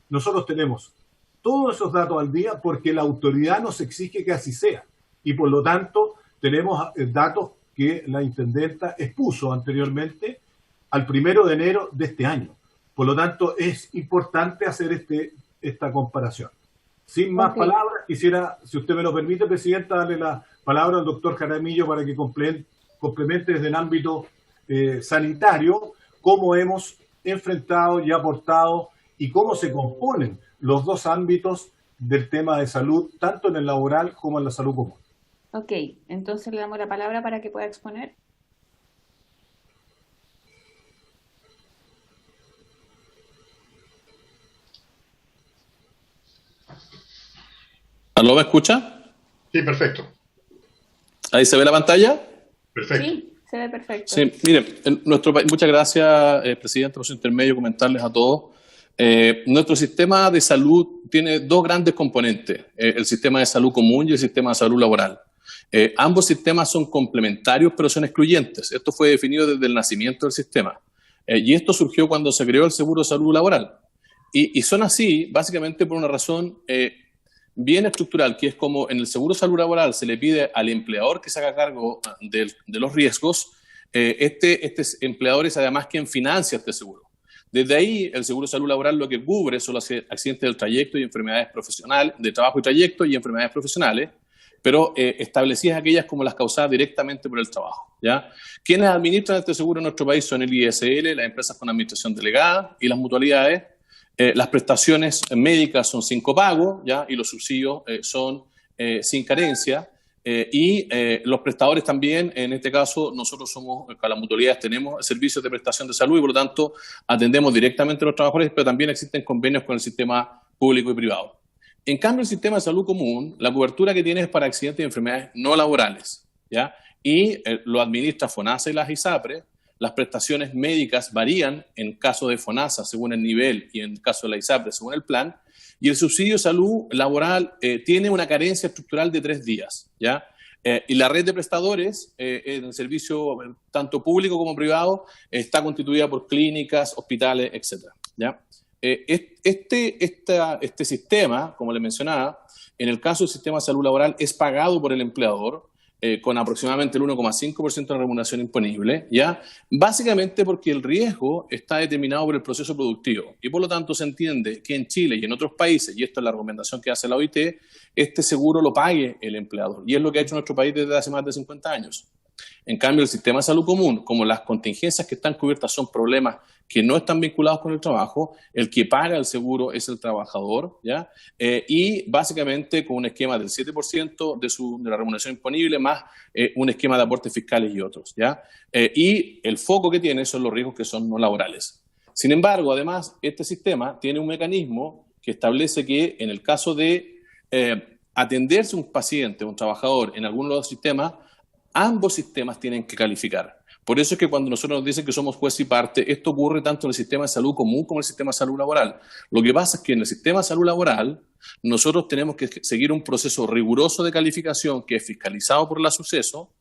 Q: Nosotros tenemos todos esos datos al día porque la autoridad nos exige que así sea. Y por lo tanto, tenemos datos que la intendenta expuso anteriormente al 1 de enero de este año. Por lo tanto, es importante hacer esta comparación. Sin más palabras, quisiera, si usted me lo permite, Presidenta, darle la palabra al doctor Jaramillo para que complemente desde el ámbito sanitario cómo hemos enfrentado y aportado y cómo se componen los dos ámbitos del tema de salud, tanto en el laboral como en la salud común.
N: Ok, entonces le damos la palabra para que pueda exponer.
I: ¿Aló, me escucha?
B: Sí, perfecto.
I: ¿Ahí se ve la pantalla?
B: Perfecto.
N: Sí, se ve perfecto.
I: Sí, miren, muchas gracias, Presidente, por su intermedio, comentarles a todos. Nuestro sistema de salud tiene dos grandes componentes, el sistema de salud común y el sistema de salud laboral. Ambos sistemas son complementarios, pero son excluyentes. Esto fue definido desde el nacimiento del sistema. Y esto surgió cuando se creó el Seguro de Salud Laboral. Y son así, básicamente, por una razón bien estructural, que es como en el Seguro de Salud Laboral se le pide al empleador que se haga cargo de los riesgos, este empleador es además quien financia este seguro. Desde ahí, el Seguro de Salud Laboral lo que cubre son los accidentes del trayecto y enfermedades profesionales, de trabajo y trayecto y enfermedades profesionales, pero establecidas aquellas como las causadas directamente por el trabajo, ¿ya? Quienes administran este seguro en nuestro país son el ISL, las empresas con administración delegada y las mutualidades. Las prestaciones médicas son sin copago, ¿ya? Y los subsidios son sin carencia. Los prestadores también, en este caso, nosotros somos, con las mutualidades tenemos servicios de prestación de salud y por lo tanto atendemos directamente a los trabajadores, pero también existen convenios con el sistema público y privado. En cambio, el sistema de salud común, la cobertura que tiene es para accidentes y enfermedades no laborales, ¿ya? Y lo administra FONASA y las ISAPRE. Las prestaciones médicas varían en caso de FONASA según el nivel y en caso de la ISAPRE según el plan. Y el subsidio de salud laboral tiene una carencia estructural de 3 días, ¿ya? Y la red de prestadores en el servicio tanto público como privado está constituida por clínicas, hospitales, etc., ¿ya? Este sistema, como le mencionaba, en el caso del sistema de salud laboral es pagado por el empleador con aproximadamente el 1,5% de la remuneración imponible, ¿ya? Básicamente porque el riesgo está determinado por el proceso productivo y por lo tanto se entiende que en Chile y en otros países, y esto es la recomendación que hace la OIT, este seguro lo pague el empleador y es lo que ha hecho nuestro país desde hace más de 50 años. En cambio, el sistema de salud común, como las contingencias que están cubiertas son problemas que no están vinculados con el trabajo, el que paga el seguro es el trabajador, ¿ya? Y básicamente con un esquema del 7% de la remuneración imponible más un esquema de aportes fiscales y otros, ¿ya? Y el foco que tiene son los riesgos que son no laborales. Sin embargo, además, este sistema tiene un mecanismo que establece que en el caso de atenderse un paciente, un trabajador en alguno de los sistemas, ambos sistemas tienen que calificar. Por eso es que cuando nosotros nos dicen que somos juez y parte, esto ocurre tanto en el sistema de salud común como en el sistema de salud laboral. Lo que pasa es que en el sistema de salud laboral nosotros tenemos que seguir un proceso riguroso de calificación que es fiscalizado por la Suceso,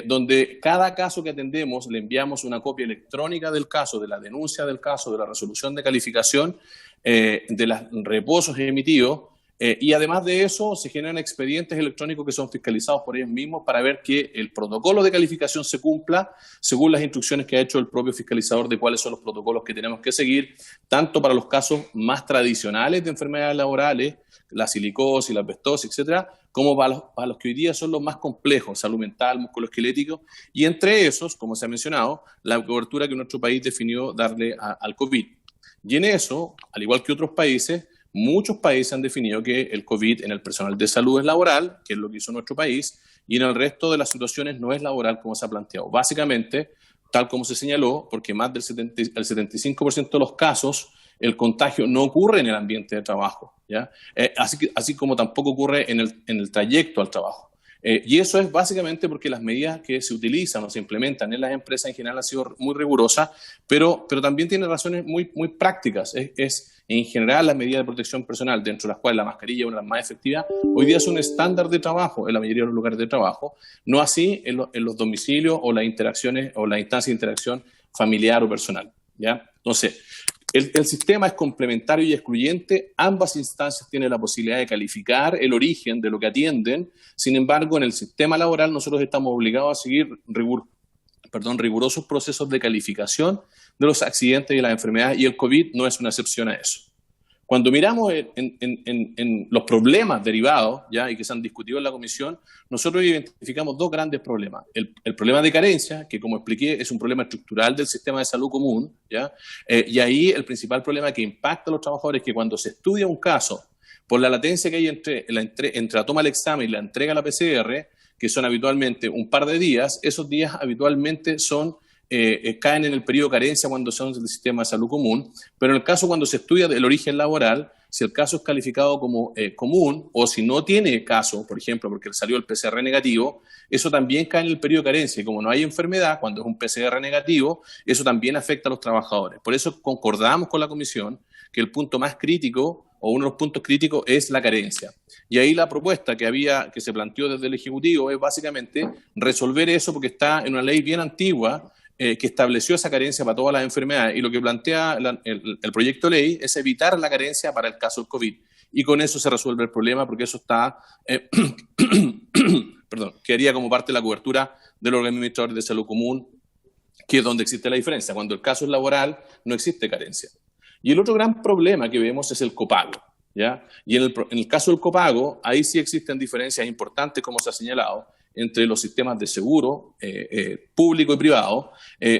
I: donde cada caso que atendemos le enviamos una copia electrónica del caso, de la denuncia del caso, de la resolución de calificación, de los reposos emitidos. Y además de eso, se generan expedientes electrónicos que son fiscalizados por ellos mismos para ver que el protocolo de calificación se cumpla según las instrucciones que ha hecho el propio fiscalizador de cuáles son los protocolos que tenemos que seguir, tanto para los casos más tradicionales de enfermedades laborales, la silicosis, la asbestosis, etcétera, como para los que hoy día son los más complejos, salud mental, musculoesquelético, y entre esos, como se ha mencionado, la cobertura que nuestro país definió darle al COVID. Y en eso, al igual que otros países, muchos países han definido que el COVID en el personal de salud es laboral, que es lo que hizo nuestro país, y en el resto de las situaciones no es laboral como se ha planteado. Básicamente, tal como se señaló, porque más del 75% de los casos, el contagio no ocurre en el ambiente de trabajo, ¿ya? Así como tampoco ocurre en el trayecto al trabajo. Y eso es básicamente porque las medidas que se utilizan o se implementan en las empresas en general han sido muy rigurosas, pero también tiene razones muy prácticas. Es en general las medidas de protección personal, dentro de las cuales la mascarilla es una de las más efectivas, hoy día son un estándar de trabajo en la mayoría de los lugares de trabajo, no así en los domicilios o las interacciones o la instancia de interacción familiar o personal, ¿ya? Entonces, el sistema es complementario y excluyente. Ambas instancias tienen la posibilidad de calificar el origen de lo que atienden. Sin embargo, en el sistema laboral nosotros estamos obligados a seguir rigurosos procesos de calificación de los accidentes y las enfermedades, y el COVID no es una excepción a eso. Cuando miramos en los problemas derivados, ¿ya? Y que se han discutido en la comisión, nosotros identificamos dos grandes problemas. El problema de carencia, que como expliqué es un problema estructural del sistema de salud común, ¿ya? Y ahí el principal problema que impacta a los trabajadores es que cuando se estudia un caso, por la latencia que hay entre la toma del examen y la entrega a la PCR, que son habitualmente un par de días, esos días habitualmente son caen en el periodo de carencia cuando son del sistema de salud común, pero en el caso cuando se estudia el origen laboral, si el caso es calificado como común, o si no tiene caso, por ejemplo, porque salió el PCR negativo, eso también cae en el periodo de carencia, y como no hay enfermedad, cuando es un PCR negativo, eso también afecta a los trabajadores. Por eso concordamos con la comisión que el punto más crítico, o uno de los puntos críticos, es la carencia. Y ahí la propuesta que se planteó desde el Ejecutivo es básicamente resolver eso, porque está en una ley bien antigua, que estableció esa carencia para todas las enfermedades, y lo que plantea el proyecto de ley es evitar la carencia para el caso del COVID, y con eso se resuelve el problema, porque eso está, quedaría como parte de la cobertura del organismo administrador de salud común, que es donde existe la diferencia. Cuando el caso es laboral, no existe carencia. Y el otro gran problema que vemos es el copago, ¿ya? Y en el caso del copago, ahí sí existen diferencias importantes, como se ha señalado, entre los sistemas de seguro público y privado,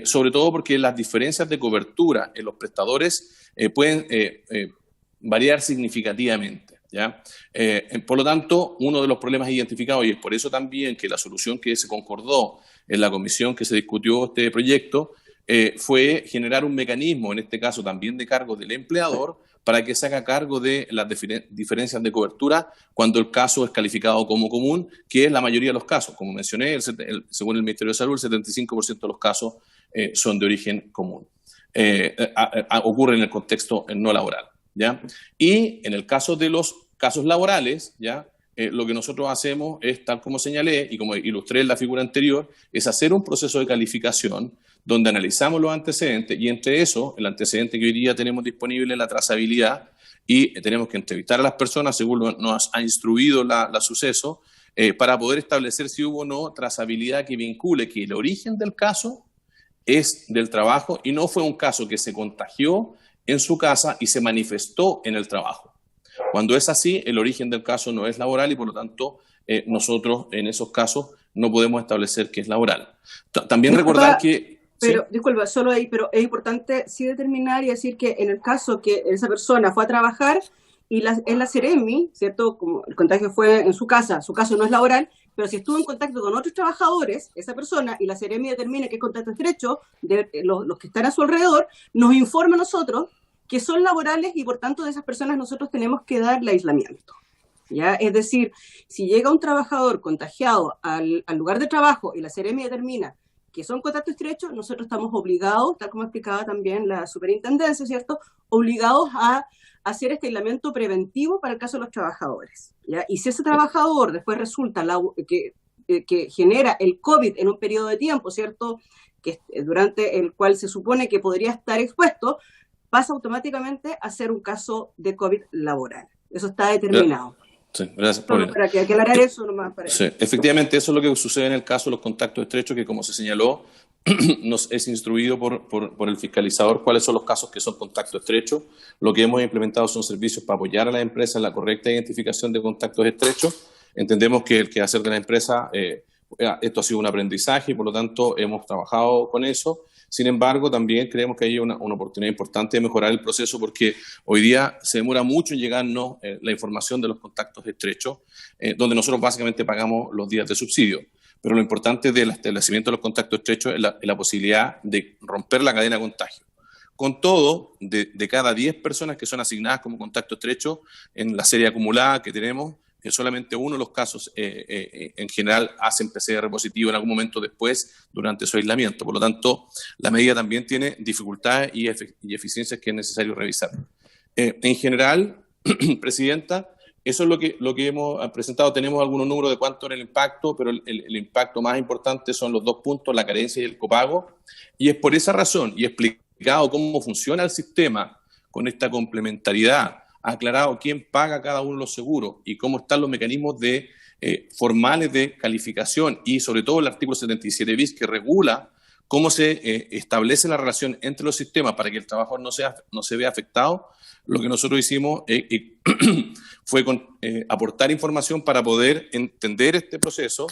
I: sobre todo porque las diferencias de cobertura en los prestadores pueden variar significativamente, ¿ya? Por lo tanto, uno de los problemas identificados, y es por eso también que la solución que se concordó en la comisión que se discutió este proyecto, fue generar un mecanismo, en este caso también de cargo del empleador, para que se haga cargo de las diferencias de cobertura cuando el caso es calificado como común, que es la mayoría de los casos. Como mencioné, según el Ministerio de Salud, el 75% de los casos son de origen común. Ocurre en el contexto no laboral, ¿ya? Y en el caso de los casos laborales, ¿ya? Lo que nosotros hacemos es, tal como señalé y como ilustré en la figura anterior, es hacer un proceso de calificación donde analizamos los antecedentes, y entre eso, el antecedente que hoy día tenemos disponible es la trazabilidad, y tenemos que entrevistar a las personas según nos ha instruido la suceso, para poder establecer si hubo o no trazabilidad que vincule que el origen del caso es del trabajo y no fue un caso que se contagió en su casa y se manifestó en el trabajo. Cuando es así, el origen del caso no es laboral, y por lo tanto nosotros en esos casos no podemos establecer que es laboral. También recordar que...
F: Pero,
I: ¿sí?
F: disculpa, solo ahí, pero es importante sí determinar y decir que en el caso que esa persona fue a trabajar y es la Seremi, ¿cierto? Como el contagio fue en su caso no es laboral, pero si estuvo en contacto con otros trabajadores, esa persona, y la Seremi determina que es contacto estrecho de los que están a su alrededor, nos informa a nosotros que son laborales, y por tanto de esas personas nosotros tenemos que darle aislamiento, ¿ya? Es decir, si llega un trabajador contagiado al lugar de trabajo y la Seremi determina que son contactos estrechos, nosotros estamos obligados, tal como explicaba también la superintendencia, ¿cierto?, obligados a hacer este aislamiento preventivo para el caso de los trabajadores, ¿ya? Y si ese trabajador después resulta que genera el COVID en un periodo de tiempo, ¿cierto?, que durante el cual se supone que podría estar expuesto, pasa automáticamente a ser un caso de COVID laboral. Eso está determinado.
I: Sí, gracias,
F: Paulina. Para que aclarar eso nomás.
I: Sí, efectivamente, eso es lo que sucede en el caso de los contactos estrechos, que como se señaló, nos es instruido por el fiscalizador cuáles son los casos que son contactos estrechos. Lo que hemos implementado son servicios para apoyar a las empresas en la correcta identificación de contactos estrechos. Entendemos que el quehacer de la empresa, esto ha sido un aprendizaje, y por lo tanto hemos trabajado con eso. Sin embargo, también creemos que hay una oportunidad importante de mejorar el proceso, porque hoy día se demora mucho en llegarnos la información de los contactos estrechos, donde nosotros básicamente pagamos los días de subsidio. Pero lo importante del establecimiento de los contactos estrechos es la posibilidad de romper la cadena de contagio. Con todo, de cada 10 personas que son asignadas como contacto estrecho en la serie acumulada que tenemos, solamente uno de los casos en general hacen PCR positivo en algún momento después durante su aislamiento. Por lo tanto, la medida también tiene dificultades y eficiencias que es necesario revisar. En general, Presidenta, eso es lo que hemos presentado. Tenemos algunos números de cuánto era el impacto, pero el impacto más importante son los 2 puntos, la carencia y el copago. Y es por esa razón, y explicado cómo funciona el sistema con esta complementariedad, aclarado quién paga cada uno de los seguros y cómo están los mecanismos formales de calificación y sobre todo el artículo 77 bis que regula cómo se establece la relación entre los sistemas para que el trabajador no se vea afectado. Lo que nosotros hicimos fue aportar información para poder entender este proceso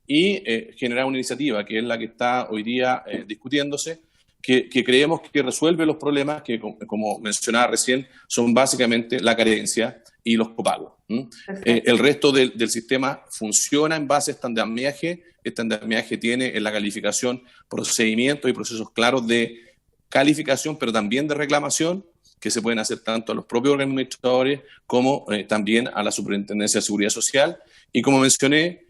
I: y generar una iniciativa que es la que está hoy día discutiéndose, que creemos que resuelve los problemas que, como mencionaba recién, son básicamente la carencia y los copagos. El resto del sistema funciona en base a este andamiaje. Este andamiaje tiene en la calificación procedimientos y procesos claros de calificación, pero también de reclamación, que se pueden hacer tanto a los propios administradores como también a la Superintendencia de Seguridad Social. Y como mencioné,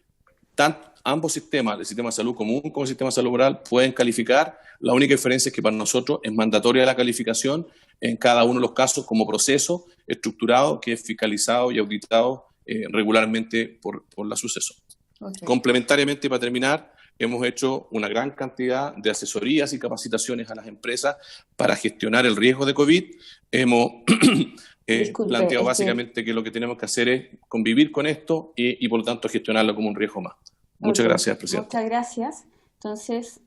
I: ambos sistemas, el sistema de salud común como el sistema de salud laboral, pueden calificar. La única diferencia es que para nosotros es mandatoria la calificación en cada uno de los casos como proceso estructurado que es fiscalizado y auditado regularmente por la suceso. Okay. Complementariamente, para terminar, hemos hecho una gran cantidad de asesorías y capacitaciones a las empresas para gestionar el riesgo de COVID. Hemos planteado básicamente que lo que tenemos que hacer es convivir con esto y por lo tanto gestionarlo como un riesgo más. Muchas gracias, Presidente.
N: Muchas gracias. Entonces,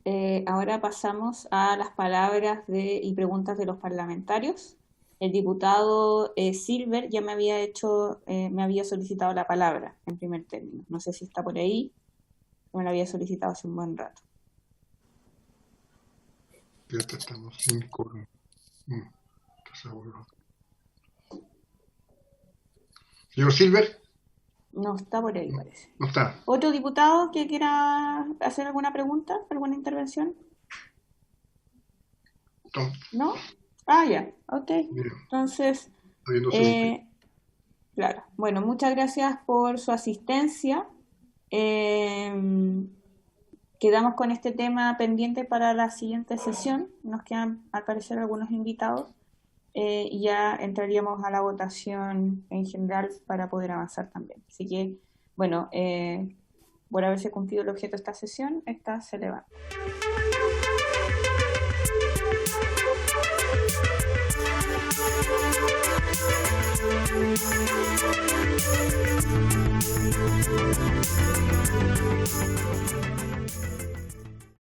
N: ahora pasamos a las palabras y preguntas de los parlamentarios. El diputado Silver ya me había solicitado la palabra en primer término. No sé si está por ahí. Me lo había solicitado hace un buen rato.
B: Ya estamos sin quórum. Señor Silver.
N: No está por ahí, parece.
B: No está.
N: ¿Otro diputado que quiera hacer alguna pregunta, alguna intervención? ¿No? Ah, ya, ok. Entonces, claro. Bueno, muchas gracias por su asistencia. Quedamos con este tema pendiente para la siguiente sesión. Nos quedan, al parecer, algunos invitados. Y ya entraríamos a la votación en general para poder avanzar también. Así que, bueno, por haberse cumplido el objeto de esta sesión, esta se levanta.